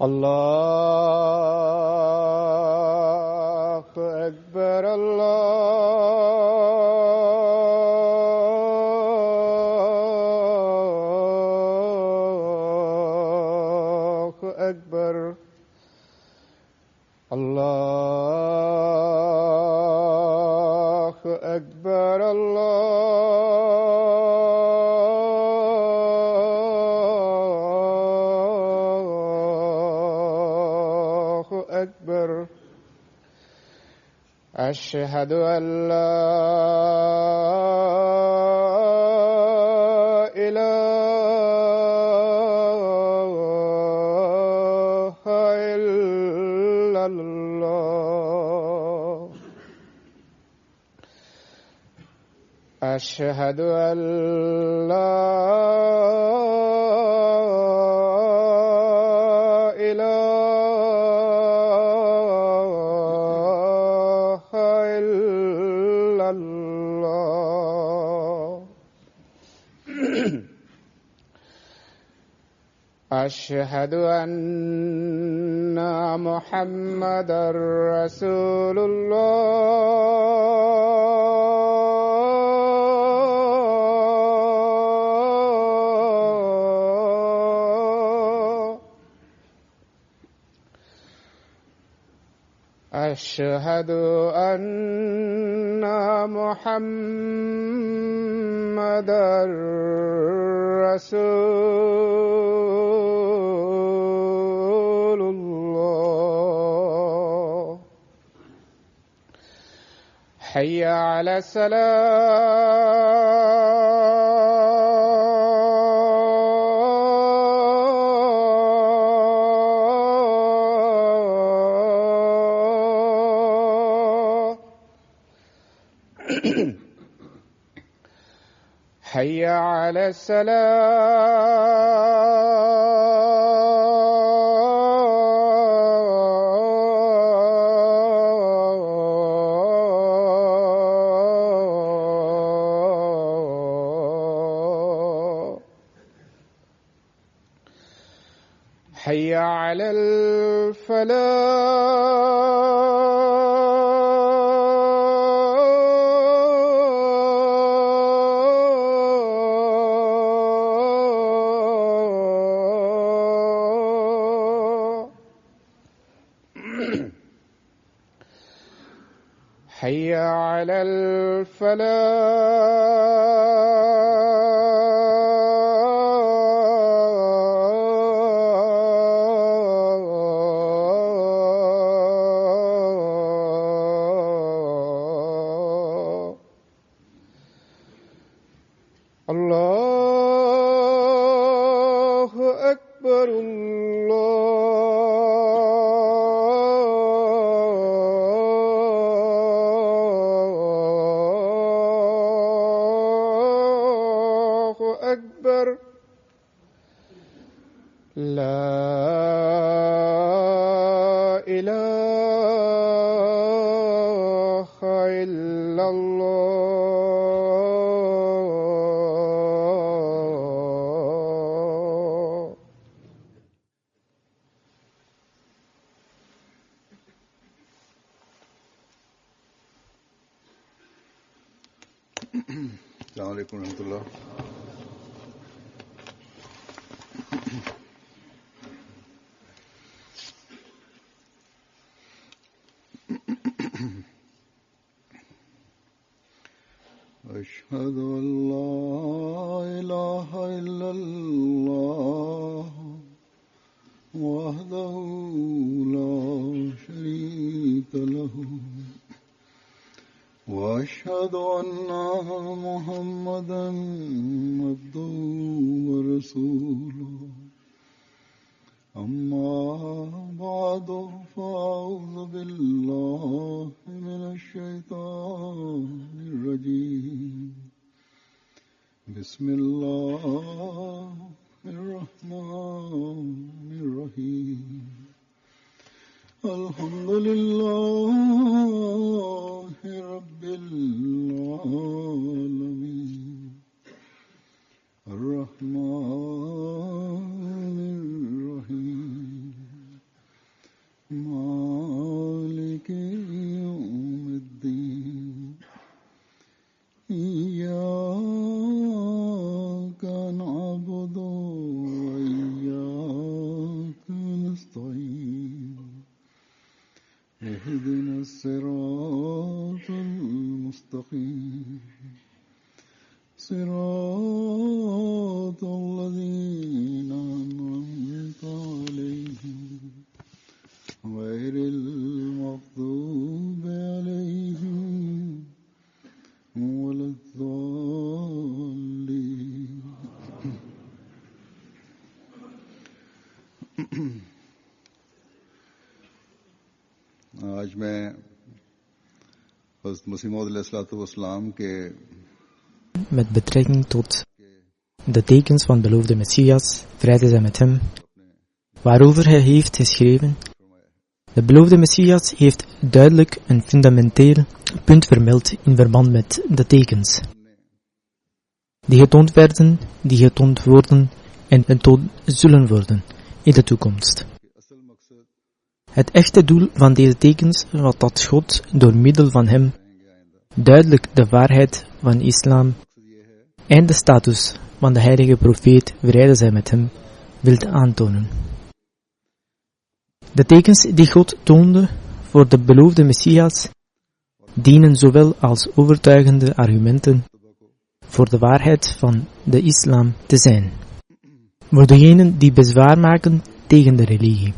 الله أكبر الله أكبر الله أكبر الله أكبر أشهد أن لا إله إلا الله أشهد أن لا إله إلا الله أشهد أن محمدًا رسول الله أشهد أن محمدًا رسول الله حي على الصلاة حي على الصلاة حي على الفلاح حي على الفلاح الله أكبر الله أكبر لا إله إلا الله السلام عليكم ورحمة الله. أشهد أن لا إله إلا الله وحده لا شريك له وأشهد أن محمدًا عبده ورسوله أما بعد فأعوذ بالله من الشيطان الرجيم بسم الله الرحمن الرحيم الحمد لله رب العالمين الرحمن الرحيم مالك يوم الدين إياك نعبد وإياك نستعين اهدنا الصراط المستقيم صراط الذين أنعمت عليهم غير المغضوب عليهم ولا الضالين. आज मैं हज़रत मसीह मौऊद अलैहिस्सलाम के met betrekking tot de tekens van beloofde Messias, vrede zij met hem, waarover hij heeft geschreven. De beloofde Messias heeft duidelijk een fundamenteel punt vermeld in verband met de tekens, die getoond werden, die getoond worden en getoond zullen worden in de toekomst. Het echte doel van deze tekens was dat God door middel van hem duidelijk de waarheid van islam en de status van de heilige profeet, vrede zij met hem, wilt aantonen. De tekens die God toonde voor de beloofde Messias dienen zowel als overtuigende argumenten voor de waarheid van de islam te zijn, voor degenen die bezwaar maken tegen de religie,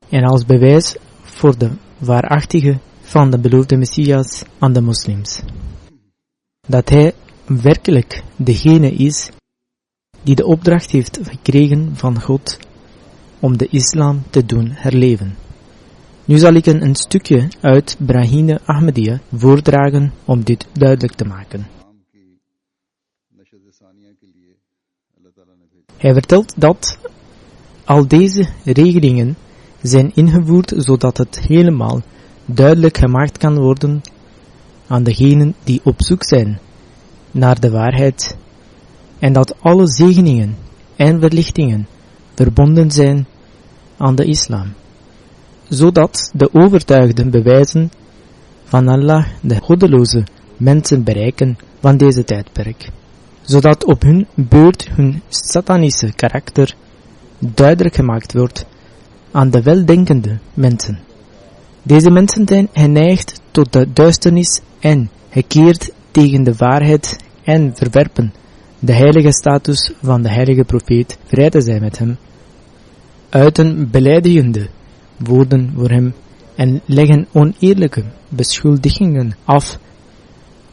en als bewijs voor de waarachtige van de beloofde Messias aan de moslims, dat hij werkelijk degene is die de opdracht heeft gekregen van God om de islam te doen herleven. Nu zal ik een stukje uit Brahine Ahmadiyya voordragen om dit duidelijk te maken. Hij vertelt dat al deze regelingen zijn ingevoerd zodat het helemaal duidelijk gemaakt kan worden aan degenen die op zoek zijn naar de waarheid, en dat alle zegeningen en verlichtingen verbonden zijn aan de islam, zodat de overtuigde bewijzen van Allah de goddeloze mensen bereiken van deze tijdperk, zodat op hun beurt hun satanische karakter duidelijk gemaakt wordt aan de weldenkende mensen. Deze mensen zijn geneigd tot de duisternis en gekeerd tegen de waarheid en verwerpen de heilige status van de heilige profeet, vrede zij met hem, uiten belijdigende woorden voor hem en leggen oneerlijke beschuldigingen af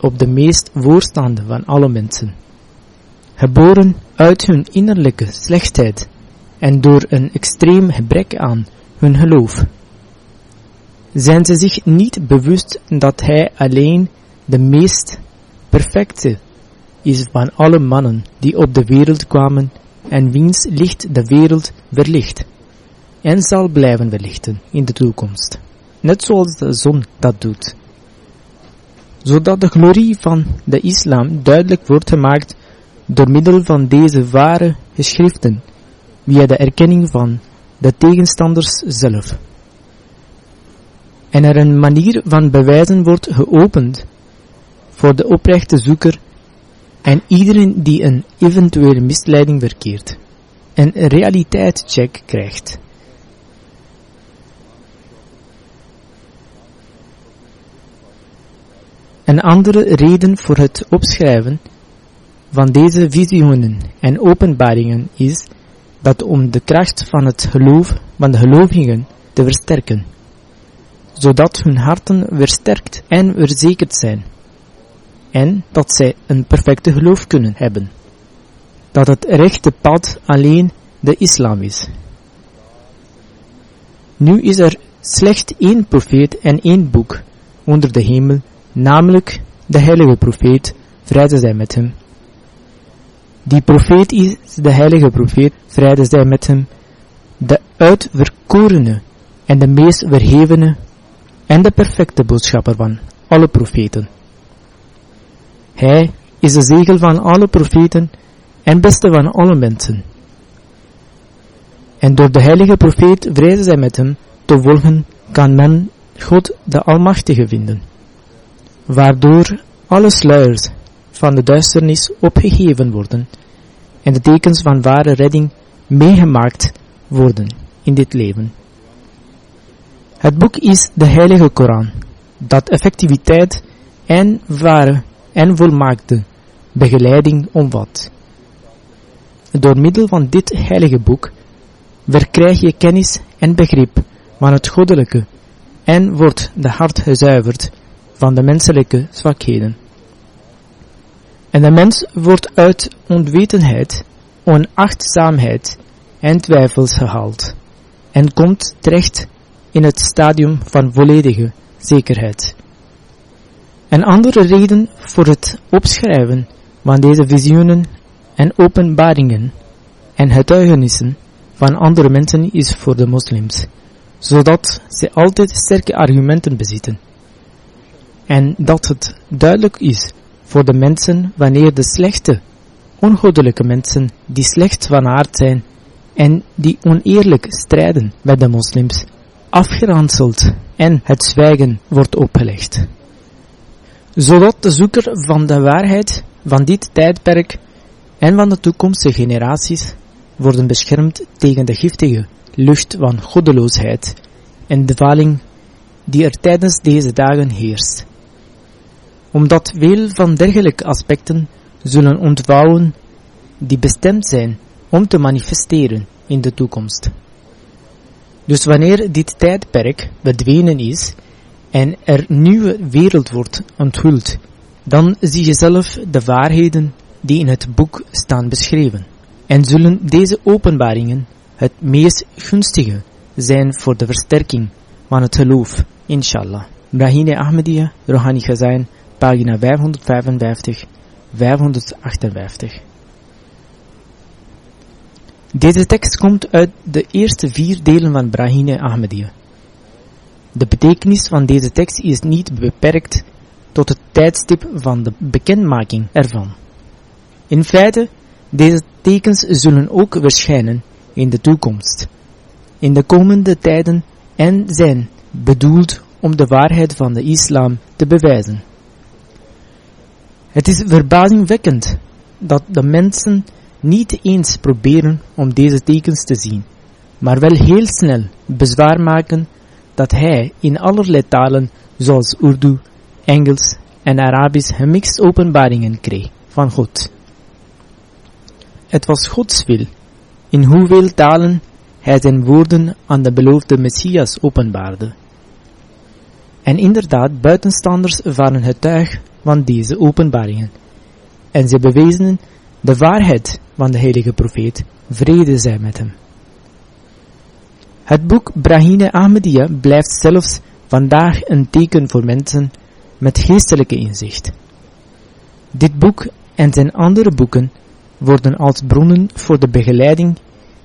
op de meest voorstaande van alle mensen, geboren uit hun innerlijke slechtheid en door een extreem gebrek aan hun geloof. Zijn ze zich niet bewust dat hij alleen de meest perfecte is van alle mannen die op de wereld kwamen en wiens licht de wereld verlicht en zal blijven verlichten in de toekomst, net zoals de zon dat doet, zodat de glorie van de islam duidelijk wordt gemaakt door middel van deze ware geschriften via de erkenning van de tegenstanders zelf, en er een manier van bewijzen wordt geopend voor de oprechte zoeker en iedereen die een eventuele misleiding verkeert, een realiteitscheck krijgt. Een andere reden voor het opschrijven van deze visioenen en openbaringen is dat om de kracht van het geloof van de gelovigen te versterken, zodat hun harten versterkt en verzekerd zijn, en dat zij een perfecte geloof kunnen hebben, dat het rechte pad alleen de islam is. Nu is er slechts één profeet en één boek onder de hemel, namelijk de heilige profeet, vrede zij met hem. Die profeet is de heilige profeet, vrede zij met hem, de uitverkorene en de meest verhevene en de perfecte boodschapper van alle profeten. Hij is de zegel van alle profeten en beste van alle mensen. En door de heilige profeet, vrede zij met hem, te volgen, kan men God de Almachtige vinden, waardoor alle sluiers van de duisternis opgeheven worden en de tekens van ware redding meegemaakt worden in dit leven. Het boek is de Heilige Koran, dat effectiviteit en ware en volmaakte begeleiding omvat. Door middel van dit heilige boek verkrijg je kennis en begrip van het goddelijke en wordt de hart gezuiverd van de menselijke zwakheden. En de mens wordt uit onwetendheid, onachtzaamheid en twijfels gehaald en komt terecht in het stadium van volledige zekerheid. Een andere reden voor het opschrijven van deze visioenen en openbaringen en getuigenissen van andere mensen is voor de moslims, zodat ze altijd sterke argumenten bezitten. En dat het duidelijk is voor de mensen wanneer de slechte, ongoddelijke mensen die slecht van aard zijn en die oneerlijk strijden met de moslims, afgeranseld en het zwijgen wordt opgelegd. Zodat de zoeker van de waarheid van dit tijdperk en van de toekomstige generaties worden beschermd tegen de giftige lucht van goddeloosheid en de dwaling die er tijdens deze dagen heerst. Omdat veel van dergelijke aspecten zullen ontvouwen die bestemd zijn om te manifesteren in de toekomst. Dus wanneer dit tijdperk verdwenen is en er nieuwe wereld wordt onthuld, dan zie je zelf de waarheden die in het boek staan beschreven. En zullen deze openbaringen het meest gunstige zijn voor de versterking van het geloof, inshallah. Brahine Ahmadiyya, Rouhani Khazain, pagina 555, 558. Deze tekst komt uit de eerste 4 delen van Brahine Ahmadiyya. De betekenis van deze tekst is niet beperkt tot het tijdstip van de bekendmaking ervan. In feite, deze tekens zullen ook verschijnen in de toekomst, in de komende tijden en zijn bedoeld om de waarheid van de islam te bewijzen. Het is verbazingwekkend dat de mensen niet eens proberen om deze tekens te zien, maar wel heel snel bezwaar maken dat hij in allerlei talen zoals Urdu, Engels en Arabisch gemixt openbaringen kreeg van God. Het was Gods wil in hoeveel talen hij zijn woorden aan de beloofde Messias openbaarde. En inderdaad, buitenstaanders waren getuig van deze openbaringen, en ze bewezen de waarheid van de heilige profeet, vrede zij met hem. Het boek Brahine Ahmadiyya blijft zelfs vandaag een teken voor mensen met geestelijke inzicht. Dit boek en zijn andere boeken worden als bronnen voor de begeleiding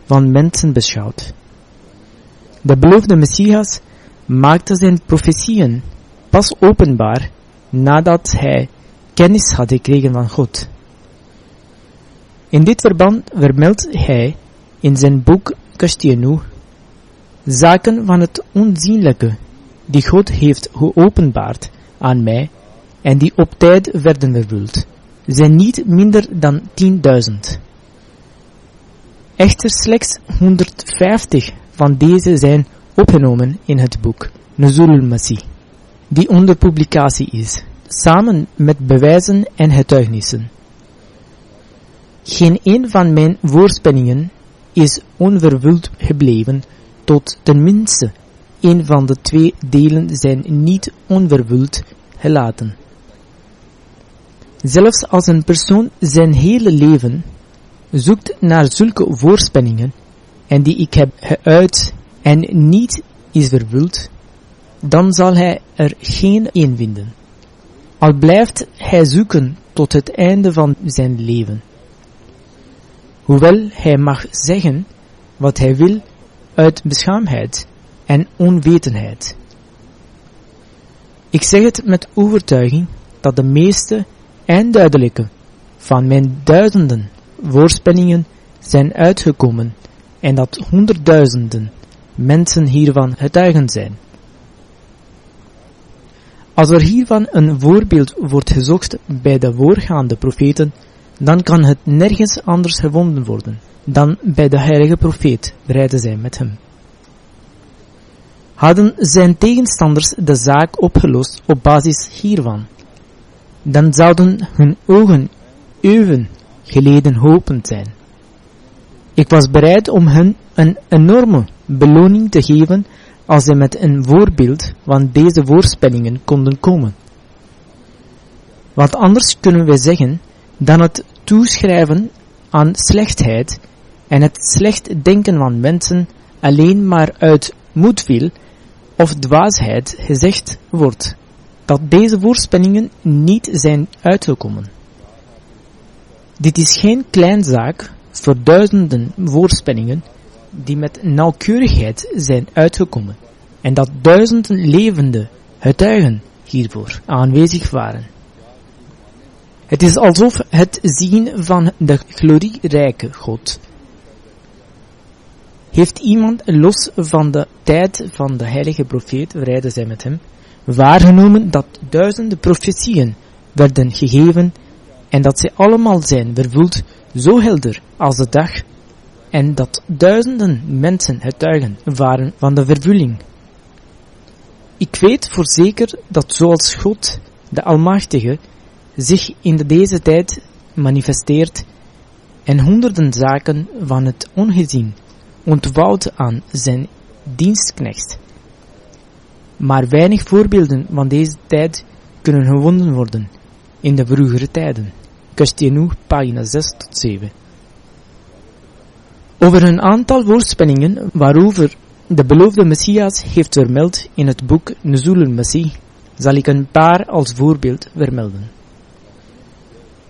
van mensen beschouwd. De beloofde Messias maakte zijn profetieën pas openbaar nadat hij kennis had gekregen van God. In dit verband vermeldt hij in zijn boek Kashtienu zaken van het onzienlijke die God heeft geopenbaard aan mij en die op tijd werden vervuld, zijn niet minder dan 10.000. Echter slechts 150 van deze zijn opgenomen in het boek Nuzul al-Masih, die onder publicatie is, samen met bewijzen en getuigenissen. Geen een van mijn voorspellingen is onvervuld gebleven, tot tenminste een van de 2 delen zijn niet onvervuld gelaten. Zelfs als een persoon zijn hele leven zoekt naar zulke voorspellingen en die ik heb geuit en niet is vervuld, dan zal hij er geen een vinden. Al blijft hij zoeken tot het einde van zijn leven. Hoewel hij mag zeggen wat hij wil uit beschaamdheid en onwetendheid. Ik zeg het met overtuiging dat de meeste en duidelijke van mijn duizenden voorspellingen zijn uitgekomen en dat 100.000 mensen hiervan getuigen zijn. Als er hiervan een voorbeeld wordt gezocht bij de voorgaande profeten, dan kan het nergens anders gevonden worden dan bij de heilige profeet, vrede zij met hem. Hadden zijn tegenstanders de zaak opgelost op basis hiervan, dan zouden hun ogen eeuwen geleden hopend zijn. Ik was bereid om hen een enorme beloning te geven als zij met een voorbeeld van deze voorspellingen konden komen. Wat anders kunnen wij zeggen dan het toeschrijven aan slechtheid en het slecht denken van mensen alleen maar uit moedwil of dwaasheid gezegd wordt dat deze voorspellingen niet zijn uitgekomen. Dit is geen klein zaak voor duizenden voorspellingen die met nauwkeurigheid zijn uitgekomen en dat duizenden levende getuigen hiervoor aanwezig waren. Het is alsof het zien van de glorierijke God. Heeft iemand los van de tijd van de heilige profeet, vrede zij met hem, waargenomen dat duizenden profetieën werden gegeven en dat zij allemaal zijn vervuld zo helder als de dag en dat duizenden mensen getuigen waren van de vervulling. Ik weet voor zeker dat zoals God, de Almachtige, zich in deze tijd manifesteert en honderden zaken van het ongezien ontvouwt aan zijn dienstknecht. Maar weinig voorbeelden van deze tijd kunnen gevonden worden in de vroegere tijden. Kustjenu, pagina 6 tot 7. Over een aantal voorspellingen waarover de beloofde Messias heeft vermeld in het boek Nuzul al-Masih, zal ik een paar als voorbeeld vermelden.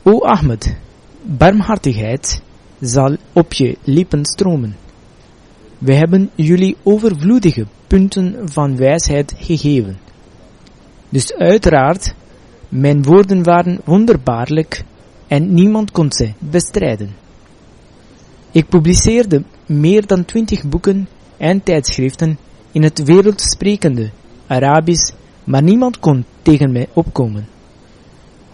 O Ahmed, barmhartigheid zal op je lippen stromen. Wij hebben jullie overvloedige punten van wijsheid gegeven. Dus uiteraard, mijn woorden waren wonderbaarlijk en niemand kon ze bestrijden. Ik publiceerde meer dan 20 boeken en tijdschriften in het wereldsprekende Arabisch, maar niemand kon tegen mij opkomen.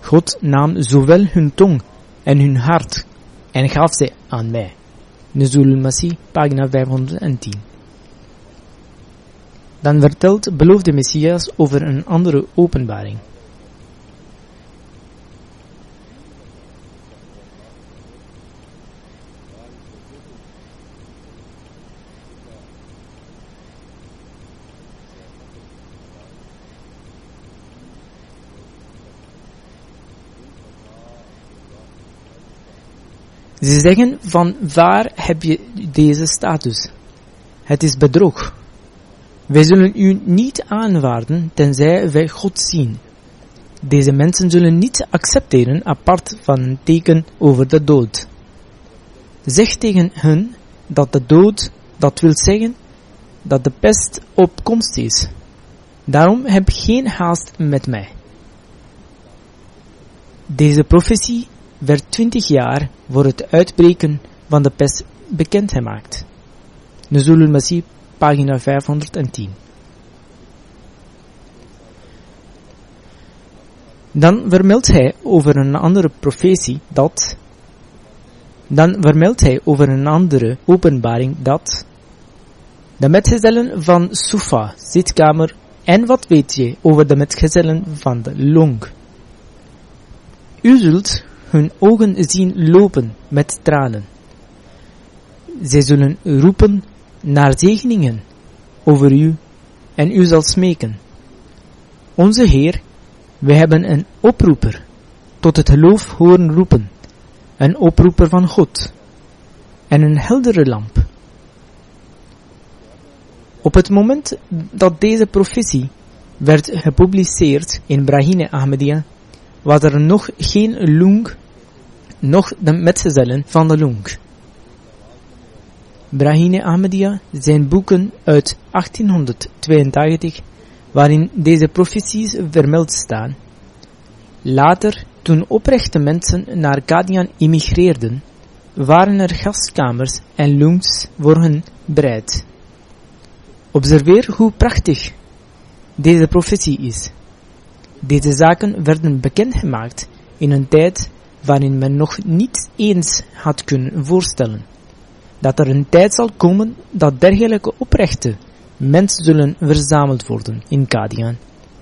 God nam zowel hun tong en hun hart en gaf ze aan mij. Nuzul al-Masih, pagina 510. Dan vertelt beloofde Messias over een andere openbaring. Ze zeggen van waar heb je deze status? Het is bedrog. Wij zullen u niet aanvaarden tenzij wij God zien. Deze mensen zullen niet accepteren apart van een teken over de dood. Zeg tegen hun dat de dood, dat wil zeggen dat de pest op komst is. Daarom heb geen haast met mij. Deze profetie werd 20 jaar voor het uitbreken van de pest bekendgemaakt. Nuzul al-Masih, pagina 510. Dan vermeldt hij over een andere profetie dat... Dan vermeldt hij over een andere openbaring dat... De metgezellen van Sufa, zitkamer, en wat weet je over de metgezellen van de long? U zult hun ogen zien lopen met tranen. Zij zullen roepen naar zegeningen over u en u zal smeken. Onze Heer, wij hebben een oproeper tot het geloof horen roepen, een oproeper van God en een heldere lamp. Op het moment dat deze profetie werd gepubliceerd in Brahine Ahmadiyya, was er nog geen long, nog de metgezellen van de long. Brahine Ahmadiyya zijn boeken uit 1882, waarin deze profeties vermeld staan. Later, toen oprechte mensen naar Qadian immigreerden, waren er gastkamers en lungs voor hen bereid. Observeer hoe prachtig deze profetie is. Deze zaken werden bekendgemaakt in een tijd waarin men nog niet eens had kunnen voorstellen dat er een tijd zal komen dat dergelijke oprechte mensen zullen verzameld worden in Kadian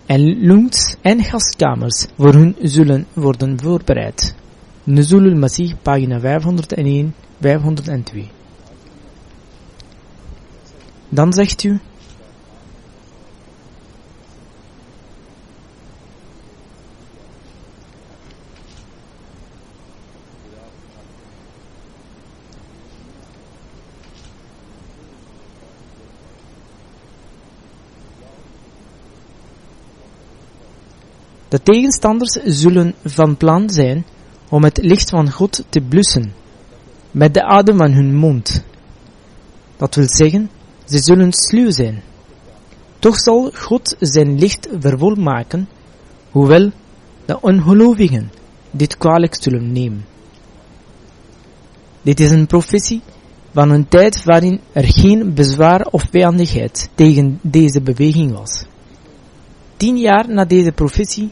en lungs en gastkamers voor hun zullen worden voorbereid. Nuzul al-Masih, pagina 501, 502. Dan zegt u: de tegenstanders zullen van plan zijn om het licht van God te blussen met de adem van hun mond. Dat wil zeggen, ze zullen sluw zijn. Toch zal God zijn licht vervolmaken, hoewel de ongelovigen dit kwalijk zullen nemen. Dit is een profetie van een tijd waarin er geen bezwaar of vijandigheid tegen deze beweging was. 10 jaar na deze profetie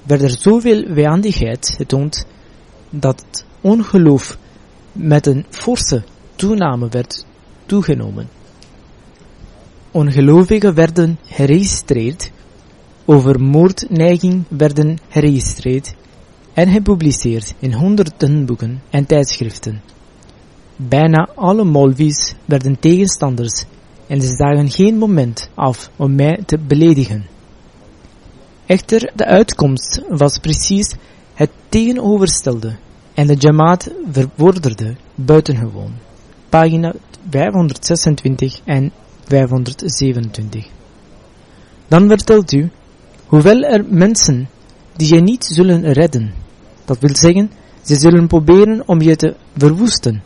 werd er zoveel vijandigheid getoond dat het ongeloof met een forse toename werd toegenomen. Ongelovigen werden geregistreerd, over moordneiging werden geregistreerd en gepubliceerd in honderden boeken en tijdschriften. Bijna alle Maulvis werden tegenstanders en ze zagen geen moment af om mij te beledigen. Echter, de uitkomst was precies het tegenovergestelde en de Jamaat verwonderde buitengewoon. Pagina 526 en 527. Dan vertelt u, hoewel er mensen die je niet zullen redden, dat wil zeggen, ze zullen proberen om je te verwoesten,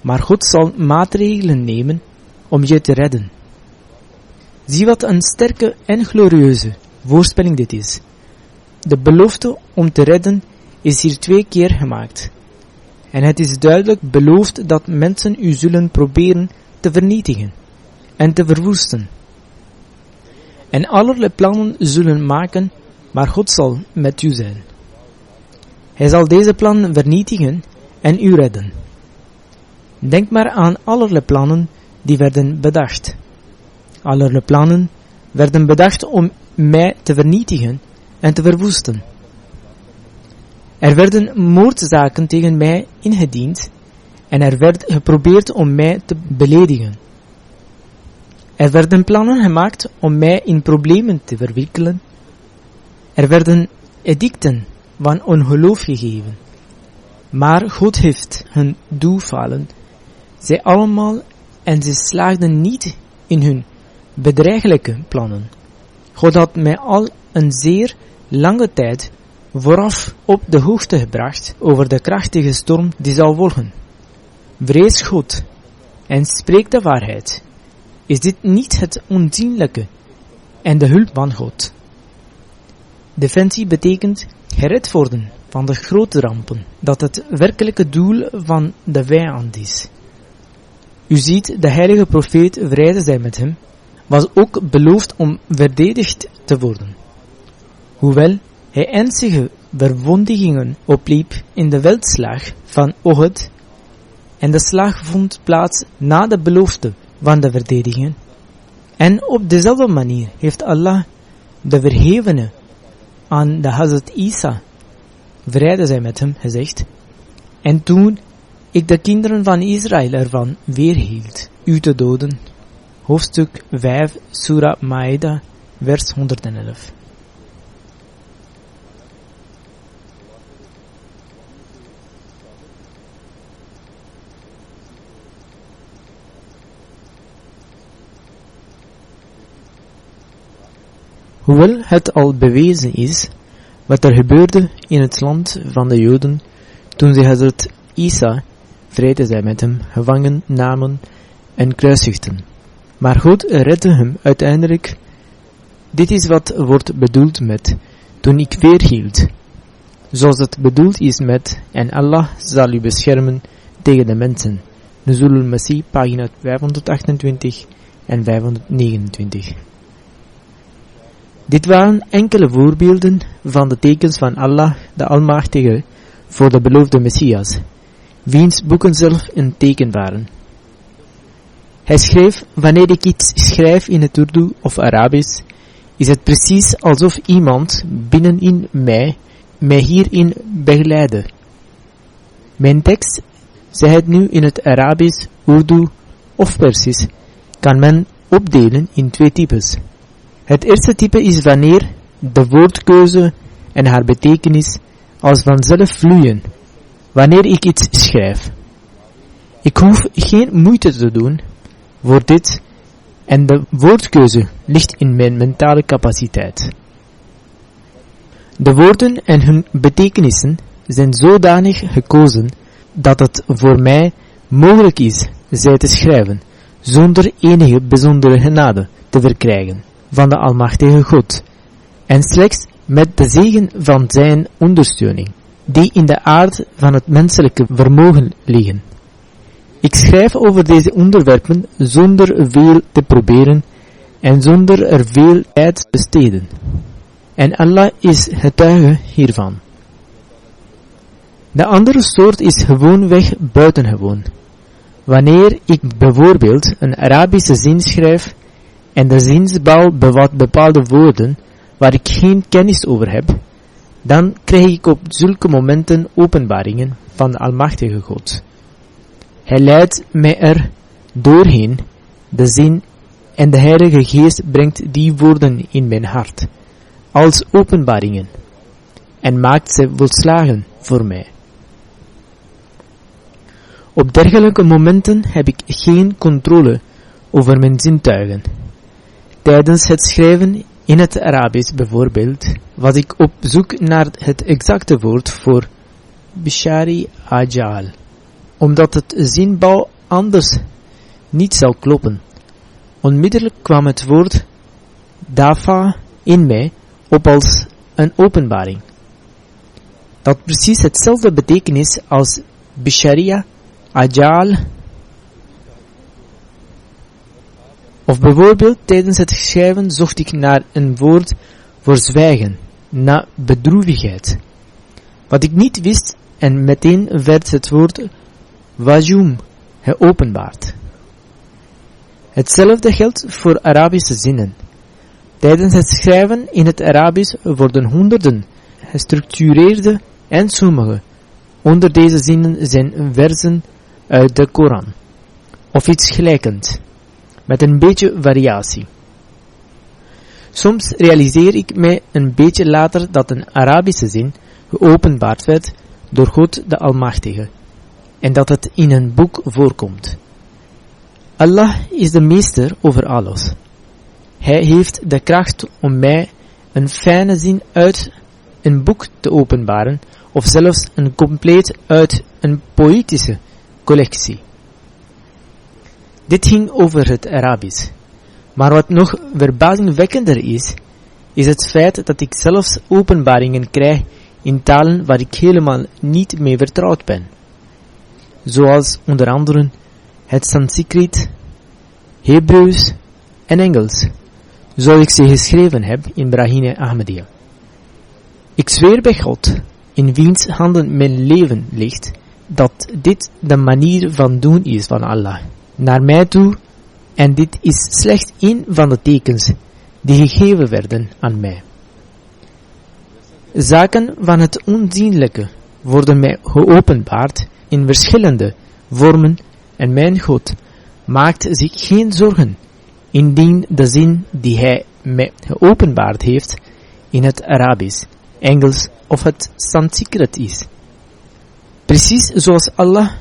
maar God zal maatregelen nemen om je te redden. Zie wat een sterke en glorieuze voorspelling dit is. De belofte om te redden is hier 2 keer gemaakt. En het is duidelijk beloofd dat mensen u zullen proberen te vernietigen en te verwoesten. En allerlei plannen zullen maken, maar God zal met u zijn. Hij zal deze plannen vernietigen en u redden. Denk maar aan allerlei plannen die werden bedacht. Allerlei plannen werden bedacht om mij te vernietigen en te verwoesten. Er werden moordzaken tegen mij ingediend en er werd geprobeerd om mij te beledigen. Er werden plannen gemaakt om mij in problemen te verwikkelen. Er werden edicten van ongeloof gegeven. Maar God heeft hun doelfalen, zij allemaal, en ze slaagden niet in hun bedreiglijke plannen. God had mij al een zeer lange tijd vooraf op de hoogte gebracht over de krachtige storm die zal volgen. Vrees God en spreek de waarheid. Is dit niet het onzienlijke en de hulp van God? Defensie betekent gered worden van de grote rampen, dat het werkelijke doel van de vijand is. U ziet, de heilige profeet, vrede zij met hem, was ook beloofd om verdedigd te worden. Hoewel hij ernstige verwondingen opliep in de veldslag van Ohud, en de slag vond plaats na de belofte van de verdediging. En op dezelfde manier heeft Allah de verhevene aan de Hazrat Isa, vrede zij met hem, gezegd: en toen ik de kinderen van Israël ervan weerhield u te doden. Hoofdstuk 5, Surah Maida, vers 111. Hoewel het al bewezen is wat er gebeurde in het land van de Joden toen ze Hazrat Isa, vrede zij met hem, gevangen namen en kruisigden. Maar God redde hem uiteindelijk. Dit is wat wordt bedoeld met toen ik weerhield, zoals het bedoeld is met en Allah zal u beschermen tegen de mensen. Nuzul al-Masih, pagina 528 en 529. Dit waren enkele voorbeelden van de tekens van Allah, de Almachtige, voor de beloofde Messias, wiens boeken zelf een teken waren. Hij schreef, wanneer ik iets schrijf in het Urdu of Arabisch, is het precies alsof iemand binnenin mij hierin begeleidde. Mijn tekst, zij het nu in het Arabisch, Urdu of Persisch, kan men opdelen in 2 types. Het eerste type is wanneer de woordkeuze en haar betekenis als vanzelf vloeien, wanneer ik iets schrijf. Ik hoef geen moeite te doen voor dit en de woordkeuze ligt in mijn mentale capaciteit. De woorden en hun betekenissen zijn zodanig gekozen dat het voor mij mogelijk is zij te schrijven, zonder enige bijzondere genade te verkrijgen van de Almachtige God, en slechts met de zegen van zijn ondersteuning, die in de aard van het menselijke vermogen liggen. Ik schrijf over deze onderwerpen zonder veel te proberen en zonder er veel tijd te besteden. En Allah is getuige hiervan. De andere soort is gewoonweg buitengewoon. Wanneer ik bijvoorbeeld een Arabische zin schrijf en de zinsbouw bevat bepaalde woorden waar ik geen kennis over heb, dan krijg ik op zulke momenten openbaringen van de Almachtige God. Hij leidt mij er doorheen, de zin, en de Heilige Geest brengt die woorden in mijn hart, als openbaringen, en maakt ze volslagen voor mij. Op dergelijke momenten heb ik geen controle over mijn zintuigen. Tijdens het schrijven in het Arabisch bijvoorbeeld, was ik op zoek naar het exacte woord voor Bishari Ajal, omdat het zinbouw anders niet zou kloppen. Onmiddellijk kwam het woord Dafa in mij op als een openbaring, dat precies hetzelfde betekenis als Bisharia Ajal. Of bijvoorbeeld tijdens het schrijven zocht ik naar een woord voor zwijgen, naar bedroevigheid, wat ik niet wist, en meteen werd het woord Wajum geopenbaard. Hetzelfde geldt voor Arabische zinnen. Tijdens het schrijven in het Arabisch worden honderden gestructureerde en sommige onder deze zinnen zijn versen uit de Koran, of iets gelijkends, met een beetje variatie. Soms realiseer ik mij een beetje later dat een Arabische zin geopenbaard werd door God de Almachtige, en dat het in een boek voorkomt. Allah is de meester over alles. Hij heeft de kracht om mij een fijne zin uit een boek te openbaren, of zelfs een compleet uit een poëtische collectie. Dit ging over het Arabisch. Maar wat nog verbazingwekkender is het feit dat ik zelfs openbaringen krijg in talen waar ik helemaal niet mee vertrouwd ben. Zoals onder andere het Sanskriet, Hebreeuws en Engels, zoals ik ze geschreven heb in Brahine Ahmadiyya. Ik zweer bij God, in wiens handen mijn leven ligt, dat dit de manier van doen is van Allah naar mij toe, en dit is slechts één van de tekens die gegeven werden aan mij. Zaken van het onzienlijke worden mij geopenbaard in verschillende vormen, en mijn God maakt zich geen zorgen indien de zin die hij mij geopenbaard heeft in het Arabisch, Engels of het Sanskriet is. Precies zoals Allah,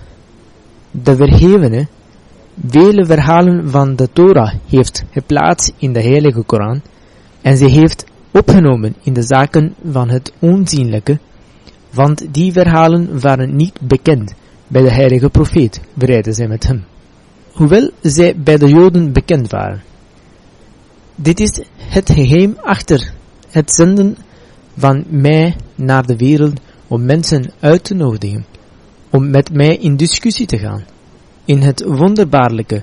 de Verhevene, vele verhalen van de Torah heeft geplaatst in de Heilige Koran, en ze heeft opgenomen in de zaken van het onzienlijke, want die verhalen waren niet bekend bij de heilige profeet, vrede zij met hem, hoewel zij bij de Joden bekend waren. Dit is het geheim achter het zenden van mij naar de wereld, om mensen uit te nodigen, om met mij in discussie te gaan, in het wonderbaarlijke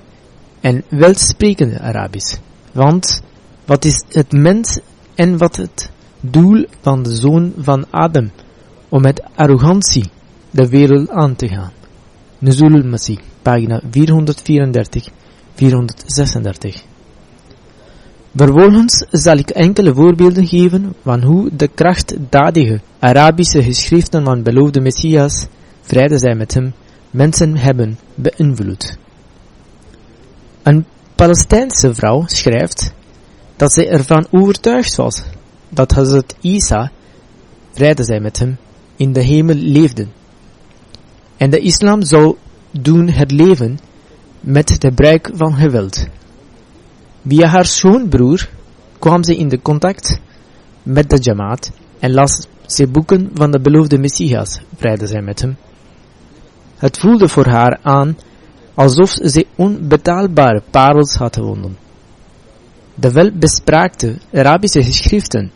en welsprekende Arabisch. Want wat is het mens en wat het doel van de zoon van Adam om met arrogantie de wereld aan te gaan? Nuzul al-Masih, pagina 434, 436. Vervolgens zal ik enkele voorbeelden geven van hoe de krachtdadige Arabische geschriften van beloofde Messias, vrede zij met hem, mensen hebben beïnvloed. Een Palestijnse vrouw schrijft dat zij ervan overtuigd was dat Hazrat Isa, vrede zij met hem, in de hemel leefde en de islam zou doen herleven met het gebruik van geweld. Via haar schoonbroer kwam ze in de contact met de Jamaat en las ze boeken van de beloofde Messias, vrede zij met hem. Het voelde voor haar aan alsof ze onbetaalbare parels had gewonnen. De welbespraakte Arabische geschriften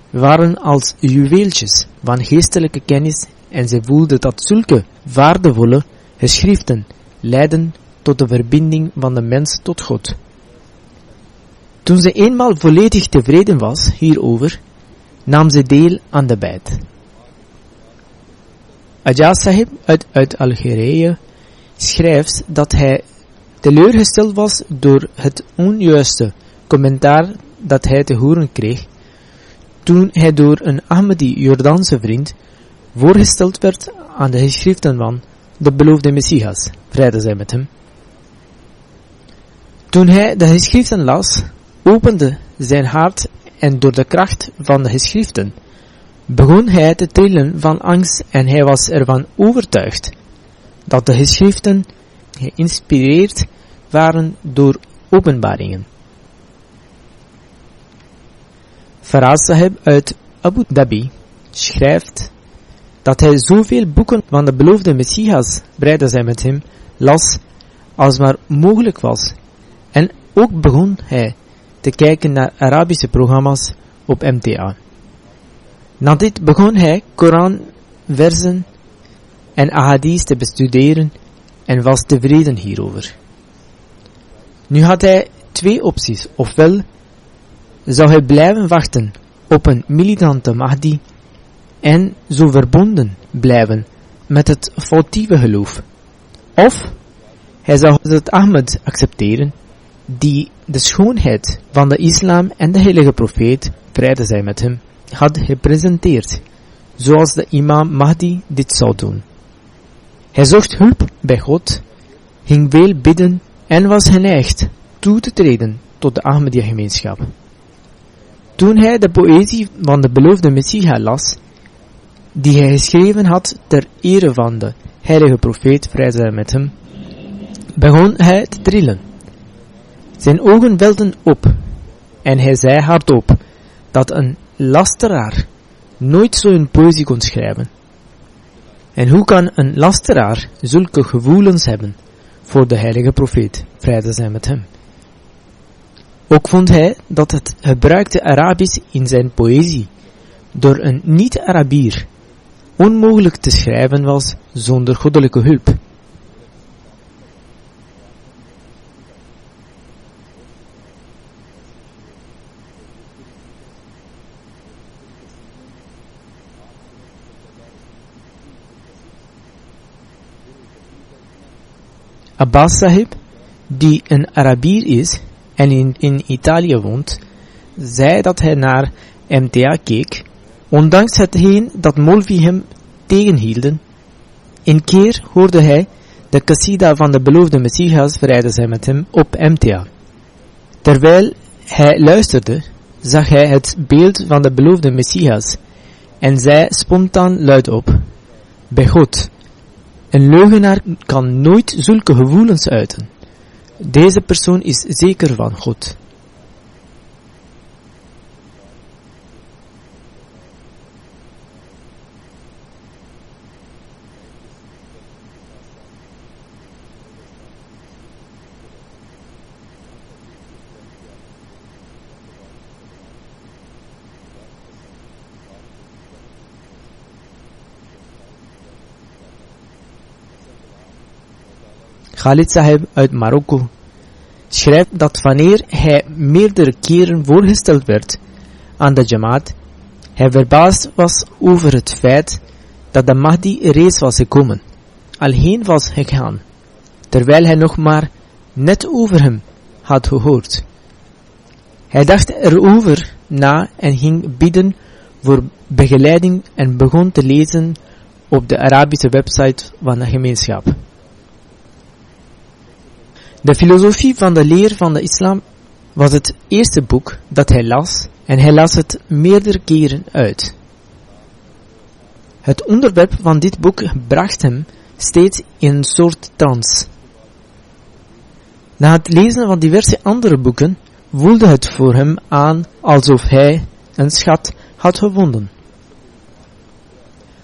waren als juweeltjes van geestelijke kennis en ze voelde dat zulke waardevolle geschriften leiden tot de verbinding van de mens tot God. Toen ze eenmaal volledig tevreden was hierover, nam ze deel aan de beit. Ajaz Sahib uit Algerije schrijft dat hij teleurgesteld was door het onjuiste commentaar dat hij te horen kreeg toen hij door een Ahmadi Jordaanse vriend voorgesteld werd aan de geschriften van de beloofde Messias, vrede zij met hem. Toen hij de geschriften las, opende zijn hart en door de kracht van de geschriften begon hij te trillen van angst en hij was ervan overtuigd dat de geschriften geïnspireerd waren door openbaringen. Faraz Sahib uit Abu Dhabi schrijft dat hij zoveel boeken van de beloofde Messias, vrede zij met hem, las als maar mogelijk was. En ook begon hij te kijken naar Arabische programma's op MTA. Na dit begon hij Koranversen en ahadith te bestuderen en was tevreden hierover. Nu had hij twee opties, ofwel zou hij blijven wachten op een militante Mahdi en zo verbonden blijven met het foutieve geloof, of hij zou het Ahmed accepteren die de schoonheid van de islam en de heilige profeet, vrede zij met hem, had gepresenteerd, zoals de imam Mahdi dit zou doen. Hij zocht hulp bij God, ging veel bidden en was geneigd toe te treden tot de Ahmadiyya gemeenschap. Toen hij de poëzie van de beloofde Messias las, die hij geschreven had ter ere van de heilige profeet, vrede zij met hem, begon hij te trillen. Zijn ogen welden op en hij zei hardop dat een lasteraar nooit zo'n poëzie kon schrijven. En hoe kan een lasteraar zulke gevoelens hebben voor de heilige profeet, vrede zij met hem? Ook vond hij dat het gebruikte Arabisch in zijn poëzie door een niet-Arabier onmogelijk te schrijven was zonder goddelijke hulp. Abbas Sahib, die een Arabier is en in Italië woont, zei dat hij naar MTA keek, ondanks hetgeen dat Molvi hem tegenhielden. Een keer hoorde hij de qasida van de beloofde Messias, vrede zij met hem, op MTA. Terwijl hij luisterde, zag hij het beeld van de beloofde Messias en zei spontaan luidop: bij God, een leugenaar kan nooit zulke gevoelens uiten. Deze persoon is zeker van God. Khalid Sahib uit Marokko schrijft dat wanneer hij meerdere keren voorgesteld werd aan de Jamaat, hij verbaasd was over het feit dat de Mahdi reeds was gekomen, al heen was gegaan, terwijl hij nog maar net over hem had gehoord. Hij dacht erover na en ging bidden voor begeleiding en begon te lezen op de Arabische website van de gemeenschap. De filosofie van de leer van de islam was het eerste boek dat hij las en hij las het meerdere keren uit. Het onderwerp van dit boek bracht hem steeds in een soort trance. Na het lezen van diverse andere boeken voelde het voor hem aan alsof hij een schat had gevonden.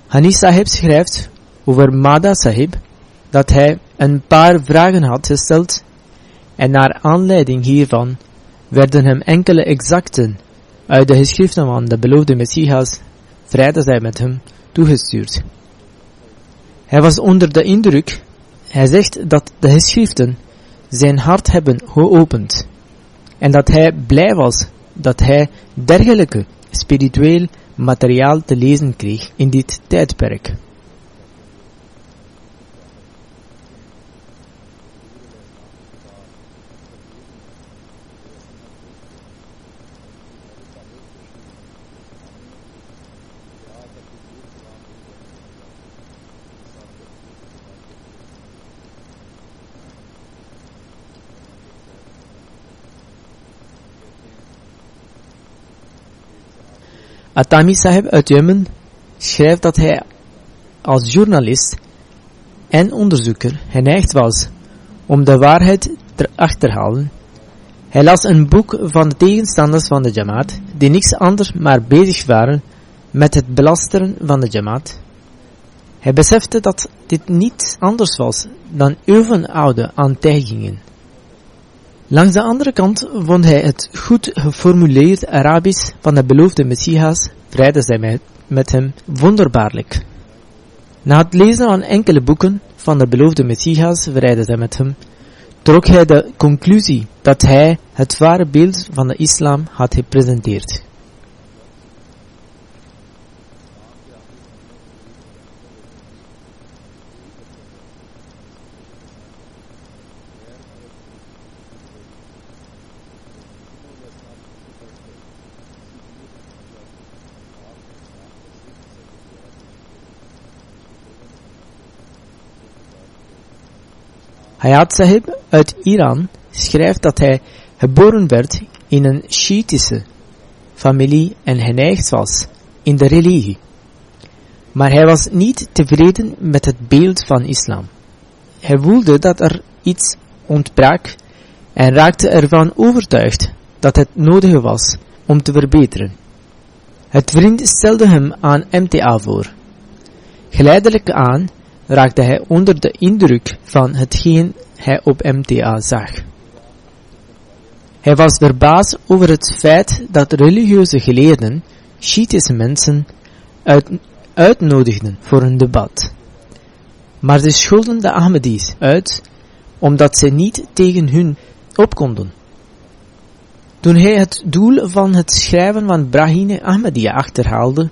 Hani Sahib schrijft over Mada Sahib dat hij een paar vragen had gesteld en naar aanleiding hiervan werden hem enkele exacten uit de geschriften van de beloofde Messias, vrede zij met hem, toegestuurd. Hij was onder de indruk, hij zegt dat de geschriften zijn hart hebben geopend en dat hij blij was dat hij dergelijke spiritueel materiaal te lezen kreeg in dit tijdperk. Atami Sahib uit Jemen schrijft dat hij als journalist en onderzoeker geneigd was om de waarheid te achterhalen. Hij las een boek van de tegenstanders van de Jamaat, die niks anders maar bezig waren met het belasteren van de Jamaat. Hij besefte dat dit niet anders was dan eeuwenoude aantijgingen. Langs de andere kant vond hij het goed geformuleerd Arabisch van de beloofde Messias, vrede zij met hem, wonderbaarlijk. Na het lezen van enkele boeken van de beloofde Messias, vrede zij met hem, trok hij de conclusie dat hij het ware beeld van de islam had gepresenteerd. Hayat Sahib uit Iran schrijft dat hij geboren werd in een Shiïtische familie en geneigd was in de religie. Maar hij was niet tevreden met het beeld van islam. Hij voelde dat er iets ontbrak en raakte ervan overtuigd dat het nodig was om te verbeteren. Het vriend stelde hem aan MTA voor. Geleidelijk aan raakte hij onder de indruk van hetgeen hij op MTA zag. Hij was verbaasd over het feit dat religieuze geleerden Shiïtische mensen uitnodigden voor een debat. Maar ze scholden de Ahmadis uit, omdat ze niet tegen hun opkonden. Toen hij het doel van het schrijven van Brahine Ahmadiyya achterhaalde,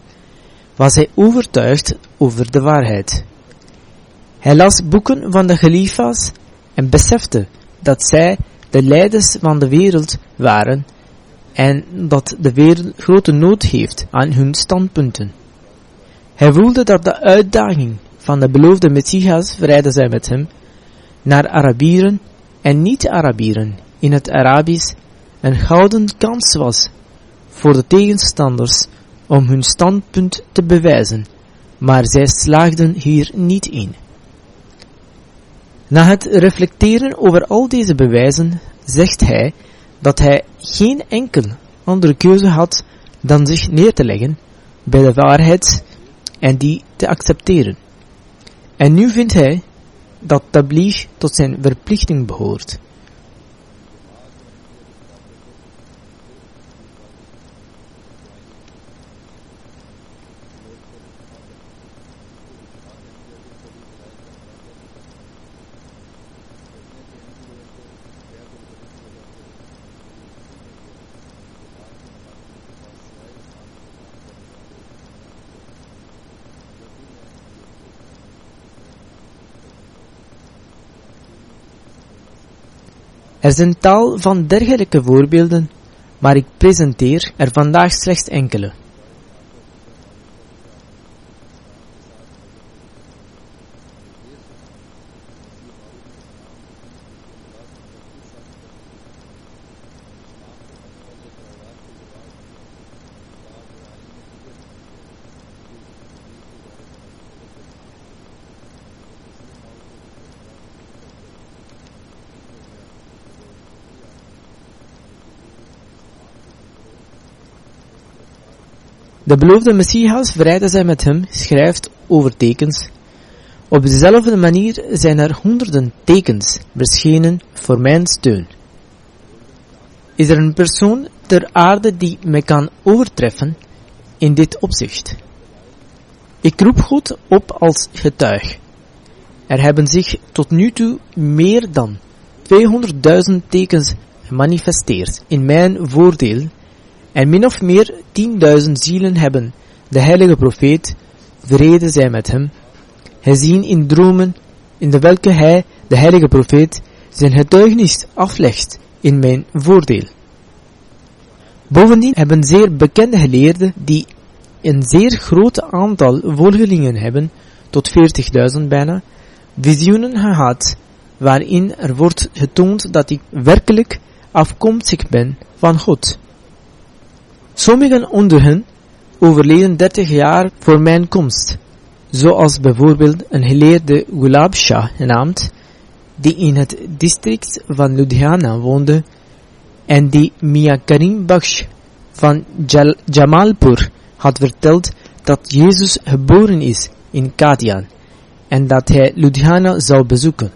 was hij overtuigd over de waarheid. Hij las boeken van de Khalifa's en besefte dat zij de leiders van de wereld waren en dat de wereld grote nood heeft aan hun standpunten. Hij voelde dat de uitdaging van de beloofde Messias, vrede zij met hem, naar Arabieren en niet-Arabieren in het Arabisch een gouden kans was voor de tegenstanders om hun standpunt te bewijzen, maar zij slaagden hier niet in. Na het reflecteren over al deze bewijzen, zegt hij dat hij geen enkel andere keuze had dan zich neer te leggen bij de waarheid en die te accepteren. En nu vindt hij dat tabligh tot zijn verplichting behoort. Er zijn tal van dergelijke voorbeelden, maar ik presenteer er vandaag slechts enkele. De beloofde Messias, vrede zij met hem, schrijft over tekens. Op dezelfde manier zijn er honderden tekens verschenen voor mijn steun. Is er een persoon ter aarde die mij kan overtreffen in dit opzicht? Ik roep God op als getuig. Er hebben zich tot nu toe meer dan 200.000 tekens gemanifesteerd in mijn voordeel. En min of meer 10.000 zielen hebben de heilige profeet, vrede zij met hem, gezien in dromen, in de welke hij, de heilige profeet, zijn getuigenis aflegt in mijn voordeel. Bovendien hebben zeer bekende geleerden, die een zeer groot aantal volgelingen hebben, tot 40.000 bijna, visioenen gehad, waarin er wordt getoond dat ik werkelijk afkomstig ben van God. Sommigen onder hen overleden 30 jaar voor mijn komst, zoals bijvoorbeeld een geleerde Gulab Shah genaamd, die in het district van Ludhiana woonde, en die Mia Karim Bakhsh van Jamalpur had verteld dat Jezus geboren is in Kadian, en dat hij Ludhiana zou bezoeken.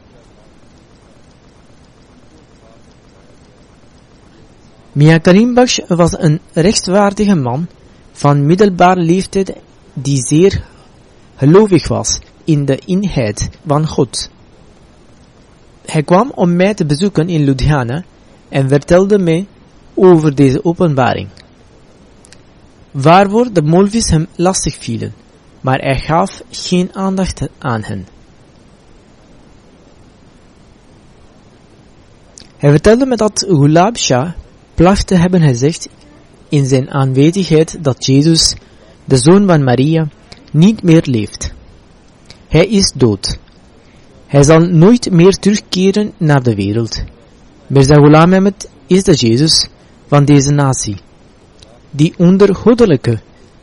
Mia Karim Bakhsh was een rechtvaardige man van middelbare leeftijd die zeer gelovig was in de eenheid van God. Hij kwam om mij te bezoeken in Ludhiana en vertelde mij over deze openbaring, waarvoor de molvis hem lastig vielen, maar hij gaf geen aandacht aan hen. Hij vertelde me dat Gulab Shah placht te hebben gezegd in zijn aanwezigheid dat Jezus, de zoon van Maria, niet meer leeft. Hij is dood. Hij zal nooit meer terugkeren naar de wereld. Mirza Ghulam Ahmad is de Jezus van deze natie, die onder goddelijke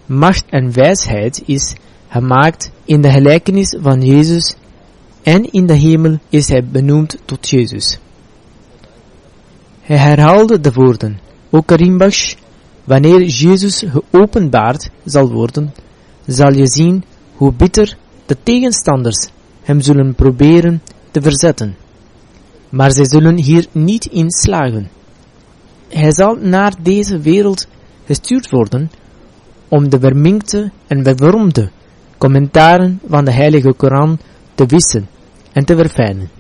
macht en wijsheid is gemaakt in de gelijkenis van Jezus, en in de hemel is hij benoemd tot Jezus. Hij herhaalde de woorden: O Karim Bakhsh, wanneer Jezus geopenbaard zal worden, zal je zien hoe bitter de tegenstanders hem zullen proberen te verzetten. Maar zij zullen hier niet in slagen. Hij zal naar deze wereld gestuurd worden om de verminkte en vervormde commentaren van de heilige Koran te wissen en te verfijnen.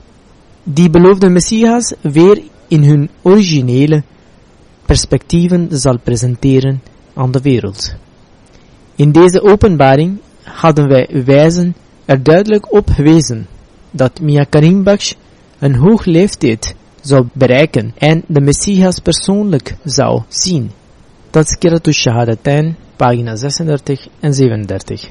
Die beloofde Messias weer in hun originele perspectieven zal presenteren aan de wereld. In deze openbaring hadden wij wijzen er duidelijk op gewezen dat Mia Karim Bakhsh een hoog leeftijd zou bereiken en de Messias persoonlijk zou zien. Tazkiratul Shahadatain, pagina 36 en 37.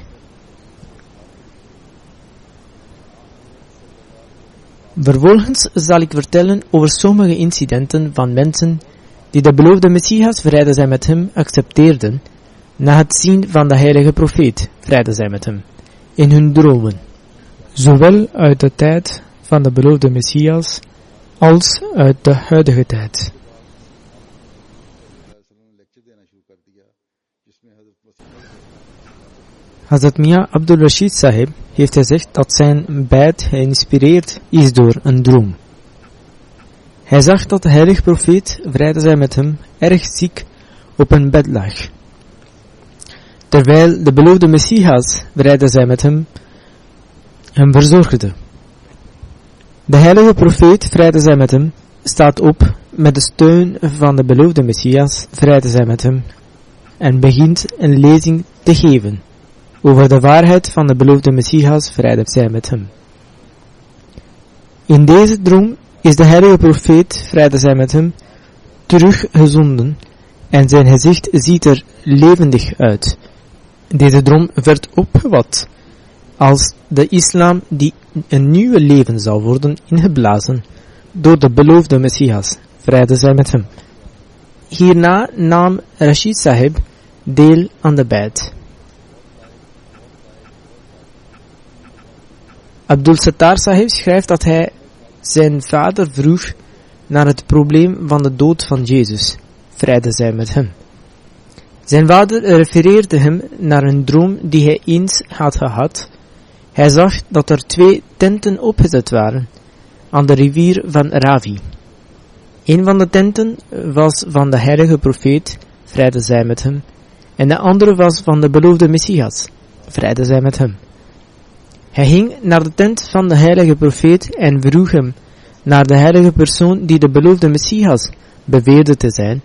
Vervolgens zal ik vertellen over sommige incidenten van mensen die de beloofde Messias, vrede zij met hem, accepteerden na het zien van de heilige profeet, vrede zij met hem, in hun dromen, zowel uit de tijd van de beloofde Messias als uit de huidige tijd. Hazrat Mia Abdul Rashid Sahib heeft gezegd dat zijn beit geïnspireerd is door een droom. Hij zag dat de heilige profeet, vrede zij met hem, erg ziek op een bed lag, terwijl de beloofde Messias, vrede zij met hem verzorgde. De heilige profeet, vrede zij met hem, staat op met de steun van de beloofde Messias, vrede zij met hem, en begint een lezing te geven over de waarheid van de beloofde Messias, vrede zij met hem. In deze droom is de heilige profeet, vrede zij met hem, teruggezonden en zijn gezicht ziet er levendig uit. Deze droom werd opgevat als de islam die een nieuwe leven zal worden ingeblazen door de beloofde Messias, vrede zij met hem. Hierna nam Rashid Sahib deel aan de beit. Abdul Sattar Sahib schrijft dat hij zijn vader vroeg naar het probleem van de dood van Jezus, vrede zij met hem. Zijn vader refereerde hem naar een droom die hij eens had gehad. Hij zag dat er 2 tenten opgezet waren aan de rivier van Ravi. Een van de tenten was van de heilige profeet, vrede zij met hem, en de andere was van de beloofde Messias, vrede zij met hem. Hij ging naar de tent van de heilige profeet en vroeg hem naar de heilige persoon die de beloofde Messias beweerde te zijn.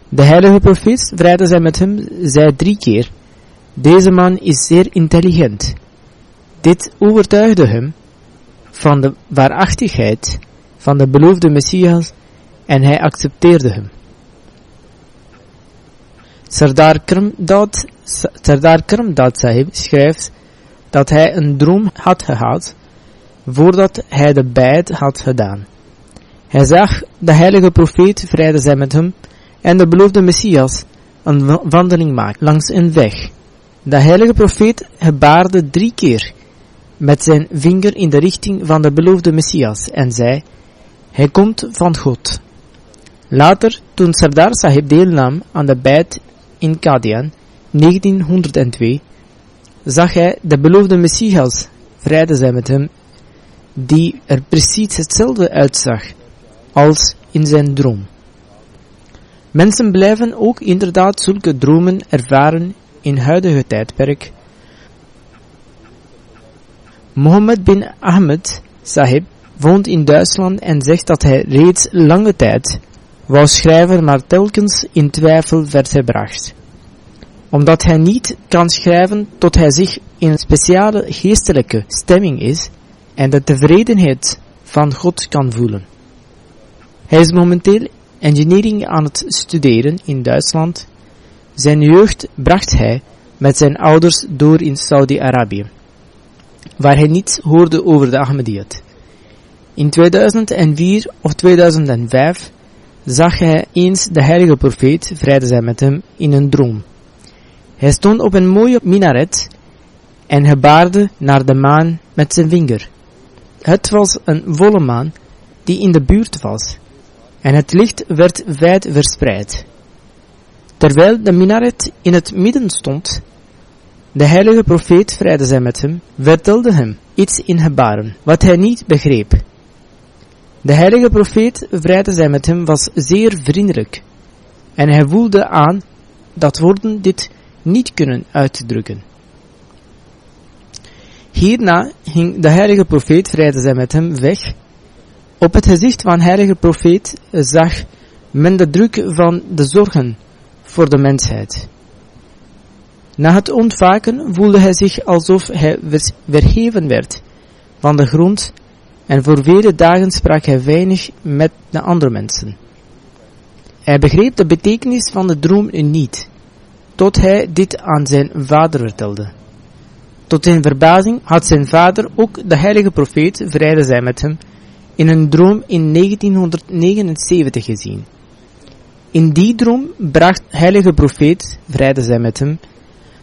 De heilige profeet, vrede zij met hem, zei 3 keer, deze man is zeer intelligent. Dit overtuigde hem van de waarachtigheid van de beloofde Messias en hij accepteerde hem. Sardar Karamdad Sahib schrijft dat hij een droom had gehad voordat hij de beit had gedaan. Hij zag de heilige profeet, vrede zij met hem, en de beloofde Messias een wandeling maken langs een weg. De heilige profeet gebaarde 3 keer met zijn vinger in de richting van de beloofde Messias en zei, hij komt van God. Later, toen Sardar Sahib deelnam aan de beit in Qadian, 1902, zag hij de beloofde Messias, vrede zij met hem, die er precies hetzelfde uitzag als in zijn droom. Mensen blijven ook inderdaad zulke dromen ervaren in huidige tijdperk. Mohammed bin Ahmed Sahib woont in Duitsland en zegt dat hij reeds lange tijd wou schrijven, maar telkens in twijfel werd gebracht. Omdat hij niet kan schrijven tot hij zich in een speciale geestelijke stemming is en de tevredenheid van God kan voelen. Hij is momenteel engineering aan het studeren in Duitsland. Zijn jeugd bracht hij met zijn ouders door in Saudi-Arabië, waar hij niets hoorde over de Ahmadiyyat. In 2004 of 2005 zag hij eens de heilige profeet, vrede zij met hem, in een droom. Hij stond op een mooie minaret en gebaarde naar de maan met zijn vinger. Het was een volle maan die in de buurt was en het licht werd wijd verspreid. Terwijl de minaret in het midden stond, de heilige profeet, vrede zij met hem, vertelde hem iets in gebaren, wat hij niet begreep. De heilige profeet, vrede zij met hem, was zeer vriendelijk en hij voelde aan dat woorden dit niet kunnen uitdrukken. Hierna ging de heilige profeet, vrede zij met hem, weg. Op het gezicht van heilige profeet zag men de druk van de zorgen voor de mensheid. Na het ontwaken voelde hij zich alsof hij verheven werd van de grond en voor vele dagen sprak hij weinig met de andere mensen. Hij begreep de betekenis van de droom niet, tot hij dit aan zijn vader vertelde. Tot zijn verbazing had zijn vader ook de heilige profeet, vrede zij met hem, in een droom in 1979 gezien. In die droom bracht heilige profeet, vrede zij met hem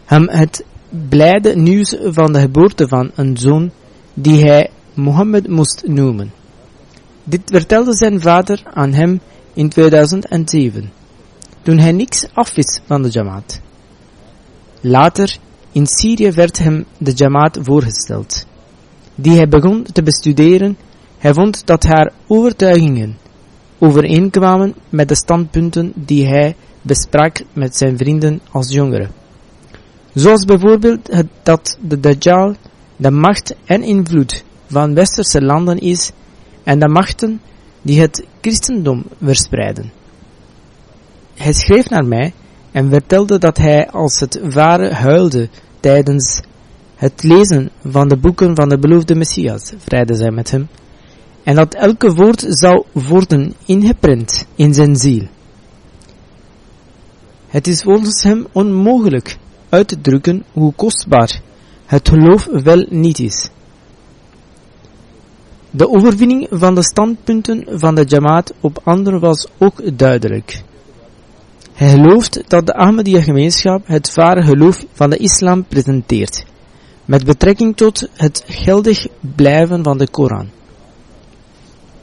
het blijde nieuws van de geboorte van een zoon die hij Mohammed moest noemen. Dit vertelde zijn vader aan hem in 2007, toen hij niks afwist van de Jamaat. Later in Syrië werd hem de Jamaat voorgesteld, die hij begon te bestuderen. Hij vond dat haar overtuigingen overeenkwamen met de standpunten die hij besprak met zijn vrienden als jongere. Zoals bijvoorbeeld dat de Dajjal de macht en invloed van westerse landen is en de machten die het christendom verspreiden. Hij schreef naar mij en vertelde dat hij als het ware huilde tijdens het lezen van de boeken van de beloofde Messias, vrede zij met hem, en dat elke woord zou worden ingeprent in zijn ziel. Het is volgens hem onmogelijk uit te drukken hoe kostbaar het geloof wel niet is. De overwinning van de standpunten van de Jamaat op anderen was ook duidelijk. Hij gelooft dat de Ahmadiyya gemeenschap het ware geloof van de islam presenteert, met betrekking tot het geldig blijven van de Koran.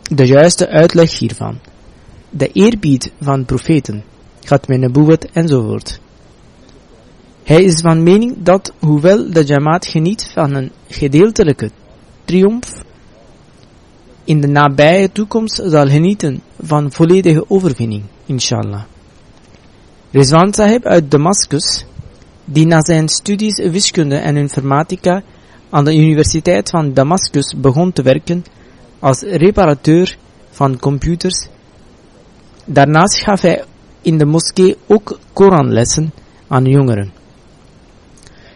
De juiste uitleg hiervan, de eerbied van profeten, Khatm Nubuwwat enzovoort. Hij is van mening dat, hoewel de Jamaat geniet van een gedeeltelijke triomf, in de nabije toekomst zal genieten van volledige overwinning, inshallah. Rizwan Sahib uit Damascus, die na zijn studies wiskunde en informatica aan de Universiteit van Damascus begon te werken als reparateur van computers. Daarnaast gaf hij in de moskee ook Koranlessen aan jongeren.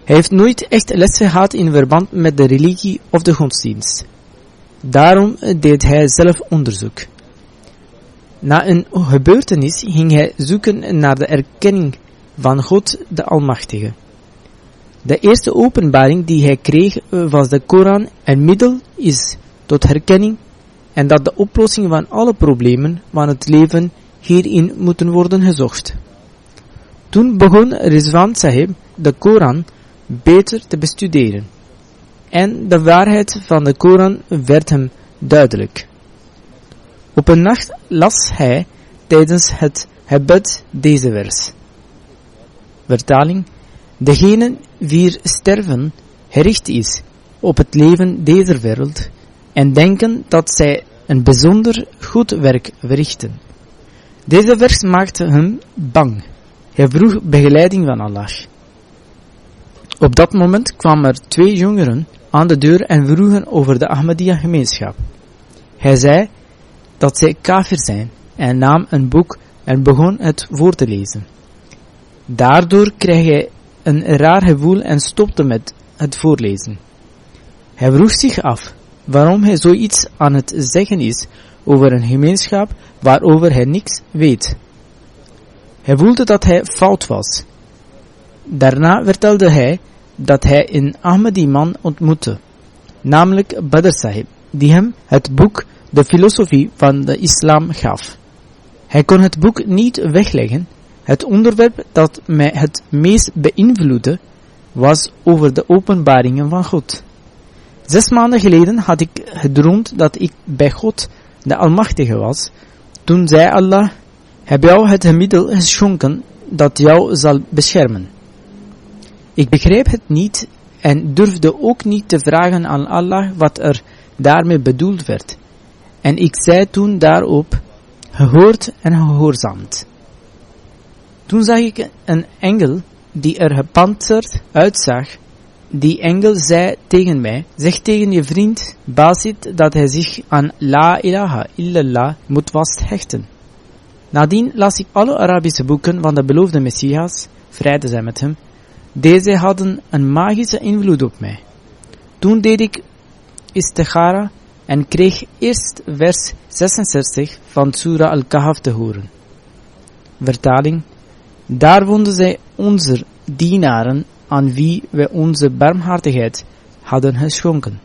Hij heeft nooit echt lessen gehad in verband met de religie of de godsdienst. Daarom deed hij zelf onderzoek. Na een gebeurtenis ging hij zoeken naar de erkenning van God de Almachtige. De eerste openbaring die hij kreeg was de Koran en middel is tot herkenning en dat de oplossing van alle problemen van het leven hierin moeten worden gezocht. Toen begon Rizwan Sahib de Koran beter te bestuderen en de waarheid van de Koran werd hem duidelijk. Op een nacht las hij tijdens het gebed deze vers. Vertaling: degene wier sterven gericht is op het leven deze wereld en denken dat zij een bijzonder goed werk verrichten. Deze vers maakte hem bang. Hij vroeg begeleiding van Allah. Op dat moment kwamen er 2 jongeren aan de deur en vroegen over de Ahmadiyya gemeenschap. Hij zei dat zij kafir zijn en nam een boek en begon het voor te lezen. Daardoor kreeg hij een raar gevoel en stopte met het voorlezen. Hij vroeg zich af waarom hij zoiets aan het zeggen is over een gemeenschap waarover hij niks weet. Hij voelde dat hij fout was. Daarna vertelde hij dat hij een Ahmadi man ontmoette, namelijk Badr Sahib, die hem het boek De Filosofie van de Islam gaf. Hij kon het boek niet wegleggen. Het onderwerp dat mij het meest beïnvloedde was over de openbaringen van God. 6 maanden geleden had ik gedroomd dat ik bij God de Almachtige was. Toen zei Allah: heb jou het middel geschonken dat jou zal beschermen. Ik begreep het niet en durfde ook niet te vragen aan Allah wat er daarmee bedoeld werd. En ik zei toen daarop: gehoord en gehoorzaamd. Toen zag ik een engel die er gepantserd uitzag. Die engel zei tegen mij: zeg tegen je vriend Basit dat hij zich aan La ilaha illallah moet vasthechten. Nadien las ik alle Arabische boeken van de beloofde Messias, vrede zij met hem. Deze hadden een magische invloed op mij. Toen deed ik istikhara en kreeg eerst vers 66 van Surah Al-Kahf te horen. Vertaling: daar vonden zij onze dienaren aan wie wij onze barmhartigheid hadden geschonken.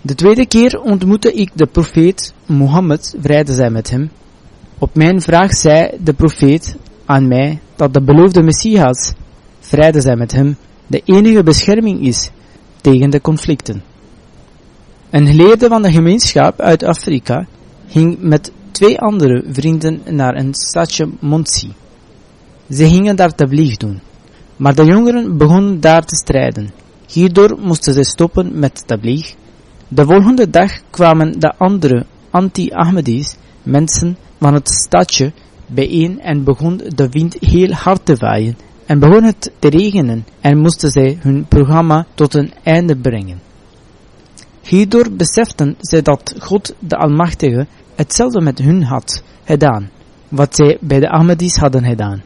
De tweede keer ontmoette ik de profeet Mohammed, vrede zij met hem. Op mijn vraag zei de profeet aan mij dat de beloofde Messias, vrede zij met hem, de enige bescherming is tegen de conflicten. Een geleerde van de gemeenschap uit Afrika ging met 2 andere vrienden naar een stadje Monsi. Ze gingen daar tabligh doen, maar de jongeren begonnen daar te strijden. Hierdoor moesten ze stoppen met tabligh. De volgende dag kwamen de andere anti-Ahmadis, mensen van het stadje, bijeen en begon de wind heel hard te waaien en begon het te regenen en moesten zij hun programma tot een einde brengen. Hierdoor beseften zij dat God de Almachtige hetzelfde met hun had gedaan, wat zij bij de Ahmadis hadden gedaan.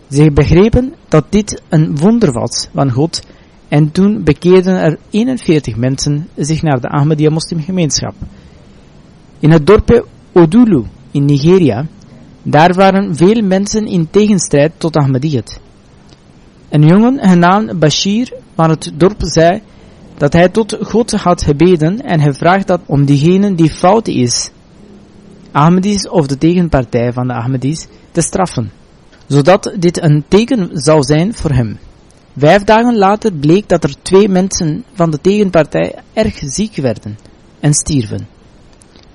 Zij begrepen dat dit een wonder was van God en toen bekeerden er 41 mensen zich naar de Ahmadiyya moslimgemeenschap. In het dorpje Odulu in Nigeria, daar waren veel mensen in tegenstrijd tot Ahmadiyyat. Een jongen genaamd Bashir van het dorp zei dat hij tot God had gebeden en gevraagd had om diegene die fout is, Ahmadis of de tegenpartij van de Ahmadis, te straffen, zodat dit een teken zou zijn voor hem. 5 dagen later bleek dat er 2 mensen van de tegenpartij erg ziek werden en stierven,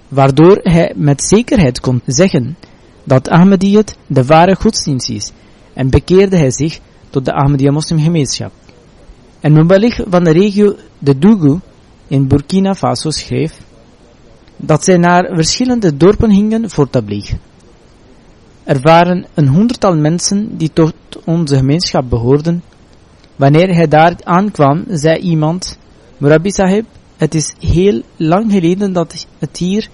waardoor hij met zekerheid kon zeggen dat Ahmadiyyat de ware godsdienst is, en bekeerde hij zich tot de Ahmadiyya moslimgemeenschap. Een muballigh van de regio de Dougou in Burkina Faso schreef dat zij naar verschillende dorpen gingen voor tabligh. Er waren een 100-tal mensen die tot onze gemeenschap behoorden. Wanneer hij daar aankwam, zei iemand: Murabi Sahib, het is heel lang geleden dat het hier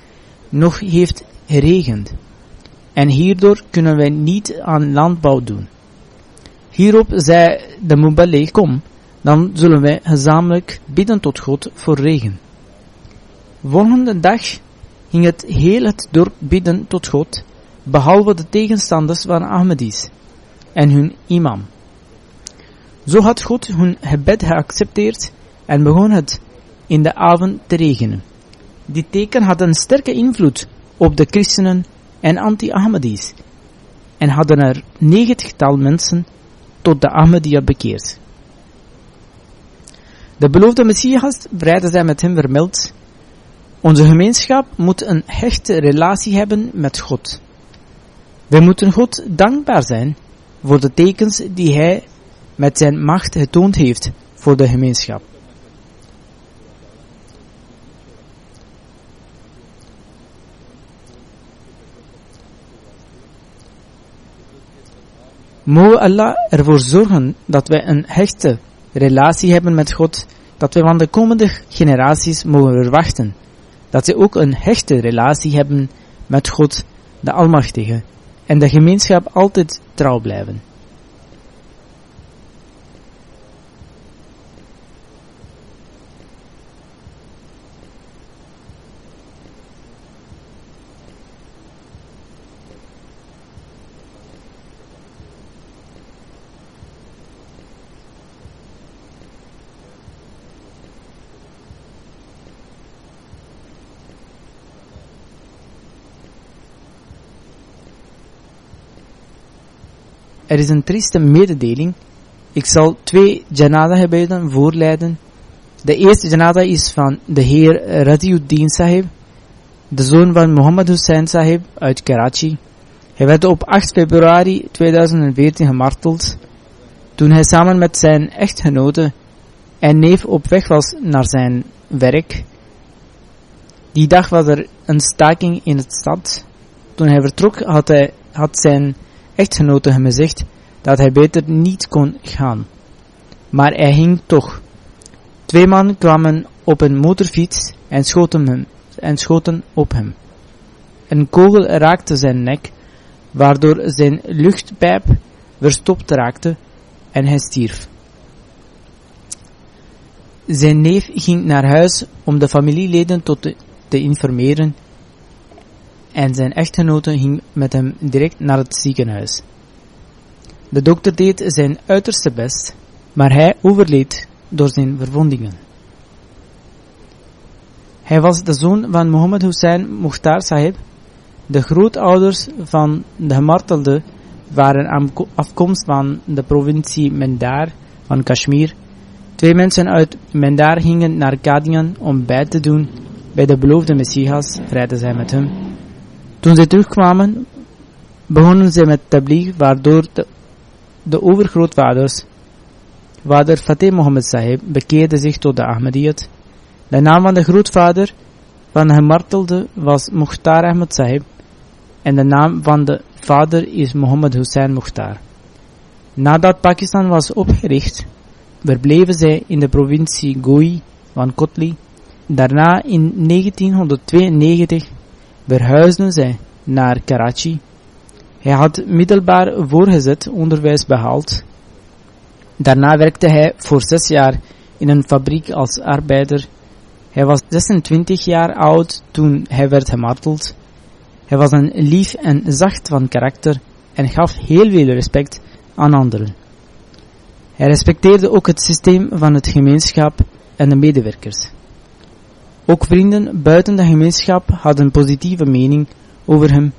nog heeft geregend, en hierdoor kunnen wij niet aan landbouw doen. Hierop zei de muballigh: kom, dan zullen wij gezamenlijk bidden tot God voor regen. Volgende dag ging het dorp bidden tot God, behalve de tegenstanders van Ahmadis en hun imam. Zo had God hun gebed geaccepteerd en begon het in de avond te regenen. Die teken had een sterke invloed op de christenen en anti-Ahmadis en hadden er 90-tal mensen tot de Ahmadiyya bekeerd. De beloofde Messias, vrede zij met hem, vermeldt: onze gemeenschap moet een hechte relatie hebben met God. Wij moeten God dankbaar zijn voor de tekens die hij met zijn macht getoond heeft voor de gemeenschap. Mogen Allah ervoor zorgen dat wij een hechte relatie hebben met God, dat wij van de komende generaties mogen verwachten dat zij ook een hechte relatie hebben met God, de Almachtige, en de gemeenschap altijd trouw blijven. Er is een trieste mededeling. Ik zal 2 janada-gebeden voorleiden. De eerste janada is van de heer Raziuddin Sahib, de zoon van Muhammad Hussain Sahib uit Karachi. Hij werd op 8 februari 2014 gemarteld, toen hij samen met zijn echtgenote en neef op weg was naar zijn werk. Die dag was er een staking in de stad. Toen hij vertrok had zijn echtgenote hem gezegd dat hij beter niet kon gaan. Maar hij ging toch. 2 mannen kwamen op een motorfiets en schoten op hem. Een kogel raakte zijn nek, waardoor zijn luchtpijp verstopt raakte en hij stierf. Zijn neef ging naar huis om de familieleden te informeren en zijn echtgenote ging met hem direct naar het ziekenhuis. De dokter deed zijn uiterste best, maar hij overleed door zijn verwondingen. Hij was de zoon van Muhammad Hussain Mukhtar Sahib. De grootouders van de gemartelde waren afkomst van de provincie Mendar van Kashmir. 2 mensen uit Mendar gingen naar Qadian om bij te doen bij de beloofde Messias, vrede zij met hem. Toen zij terugkwamen, begonnen zij met tabligh, waardoor de overgrootvaders, vader Fateh Mohammed Sahib, bekeerde zich tot de Ahmadiyyat. De naam van de grootvader van de gemartelde was Mukhtar Ahmed Sahib en de naam van de vader is Muhammad Hussain Mukhtar. Nadat Pakistan was opgericht, verbleven zij in de provincie Goi van Kotli. Daarna in 1992 verhuisden zij naar Karachi. Hij had middelbaar voorgezet onderwijs behaald. Daarna werkte hij voor 6 jaar in een fabriek als arbeider Hij was 26 jaar oud toen hij werd gemarteld. Hij was een lief en zacht van karakter en gaf heel veel respect aan anderen. Hij respecteerde ook het systeem van het gemeenschap en de medewerkers. Ook vrienden buiten de gemeenschap hadden een positieve mening over hem,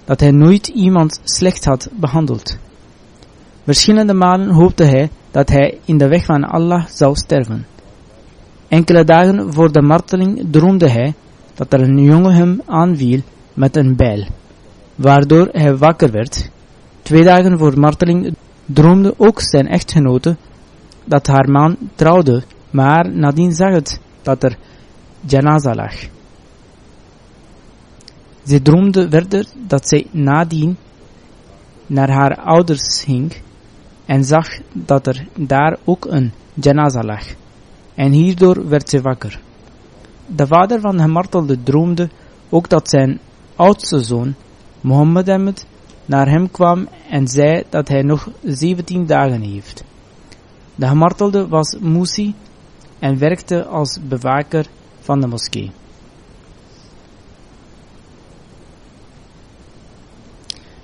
dat hij nooit iemand slecht had behandeld. Verschillende malen hoopte hij dat hij in de weg van Allah zou sterven. Enkele dagen voor de marteling droomde hij dat er een jongen hem aanviel met een bijl, waardoor hij wakker werd. 2 dagen voor marteling droomde ook zijn echtgenote dat haar man trouwde, maar nadien zag het dat er janaza lag. Zij droomde verder dat zij nadien naar haar ouders ging en zag dat er daar ook een janaza lag. En hierdoor werd zij wakker. De vader van de gemartelde droomde ook dat zijn oudste zoon, Mohammed Ahmed, naar hem kwam en zei dat hij nog 17 dagen heeft. De gemartelde was Musi en werkte als bewaker van de moskee.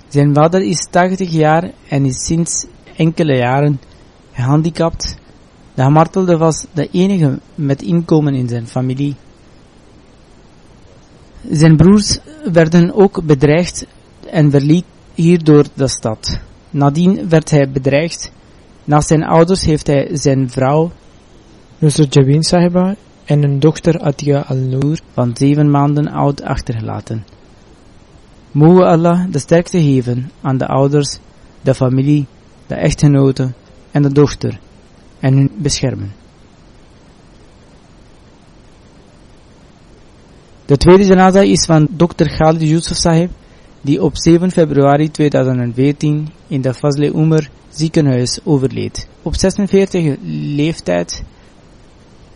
Zijn vader is 80 jaar en is sinds enkele jaren gehandicapt. De gemartelde was de enige met inkomen in zijn familie. Zijn broers werden ook bedreigd en verliet hierdoor de stad. Nadien werd hij bedreigd. Naast zijn ouders heeft hij zijn vrouw, Nusrat Jabin Sahiba, en een dochter Atia al-Noor van 7 maanden oud achtergelaten. Moge Allah de sterkte geven aan de ouders, de familie, de echtgenote en de dochter en hun beschermen. De tweede janaza is van Dr. Khalid Yusuf Sahib, die op 7 februari 2014 in de Fazle Umar ziekenhuis overleed. Op 46 leeftijd.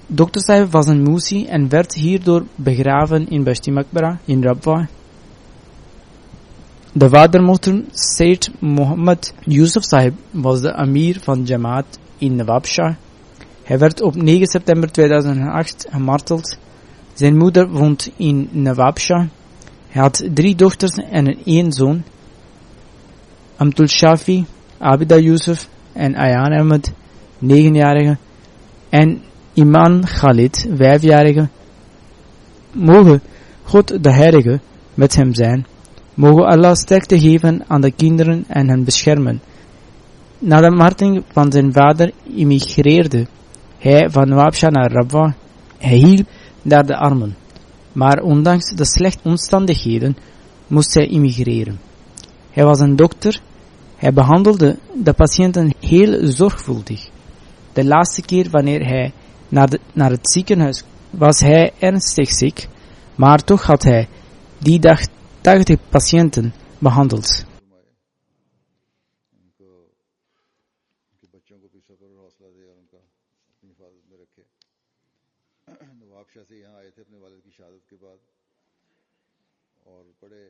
Dr. Sahib was een Musi en werd hierdoor begraven in Bashti Maqbara in Rabwa. De vadermoeder Sayyid Muhammad Yusuf Sahib was de amir van Jamaat in Nawabshah. Hij werd op 9 september 2008 gemarteld. Zijn moeder woont in Nawabshah. Hij had 3 dochters en 1 zoon. Amtul Shafi, Abida Yusuf en Ayan Ahmed, 9-jarige, en Iman Khalid, 5-jarige. Moge God de Heilige met hem zijn. Moge Allah sterkte geven aan de kinderen en hen beschermen. Na de marteling van zijn vader immigreerde hij van Nawabshah naar Rabwa. Hij hielp daar de armen. Maar ondanks de slechte omstandigheden moest hij immigreren. Hij was een dokter. Hij behandelde de patiënten heel zorgvuldig. De laatste keer wanneer hij naar het ziekenhuis was hij ernstig ziek, maar toch had hij die dag 80 patiënten behandeld. Nawabshah से यहाँ आए थे अपने वालिद की शहादत के बाद और बड़े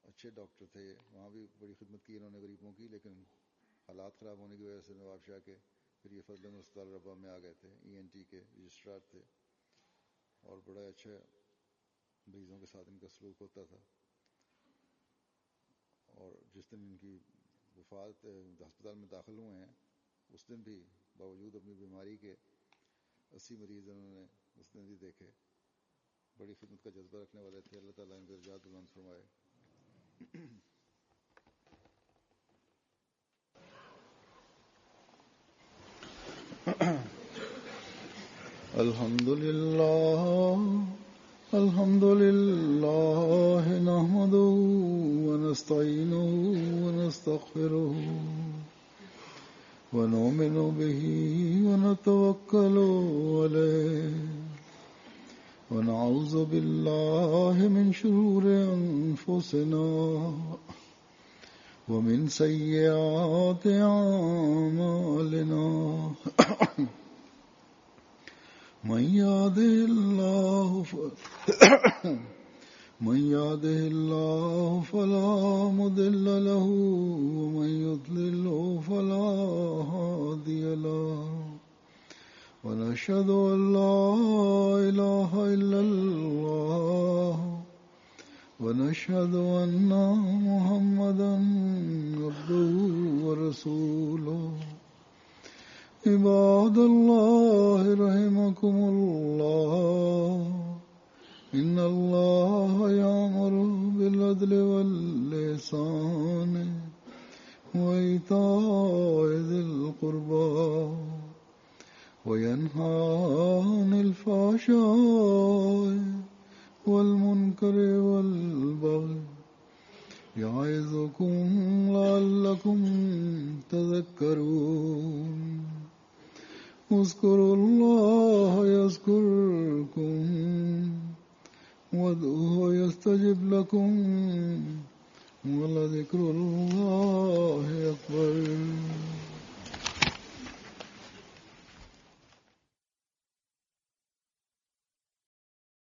अच्छे डॉक्टर थे. वहाँ भी बड़ी खिदमत की इन्होंने गरीबों की, लेकिन हालात ख़राब होने की वजह से नवाबशाह के फिर ये फजल अस्पताल रब्बा में आ गए थे. ENT के रजिस्ट्रार थे और बड़ा अच्छे मरीजों के साथ इनका सलूक होता था. और जिस दिन इनकी वफात अस्पताल में दाखिल हुए हैं, उस दिन भी बावजूद अपनी बीमारी के 80 मरीज उन्होंने उस दिन भी देखे. बड़ी खिदमत का जज्बा रखने वाले थे. अल्लाह ताला इनके दर्जात बुलंद फरमाए. अल्हम्दुलिल्लाह नहमदुहु व नस्तईनुहु व नस्तगफिरुहु ونؤمن به ونتوكل عليه ونعوذ بالله من شرور أنفسنا ومن سيئات أعمالنا من يهده الله فلا مضل له ومن يضلل فلا هادي له ونشهد ونشهد أن لا إله إلا الله ونشهد أن محمدا عبده ورسوله عباد الله رحمكم الله إن الله يأمر بالعدل والإحسان وإيتاء ذي القربى وينهى عن الفحشاء والمنكر والبغي يعظكم لعلكم تذكرون اذكروا الله يذكركم وادعوه يستجب لكم ولذكر الله أكبر.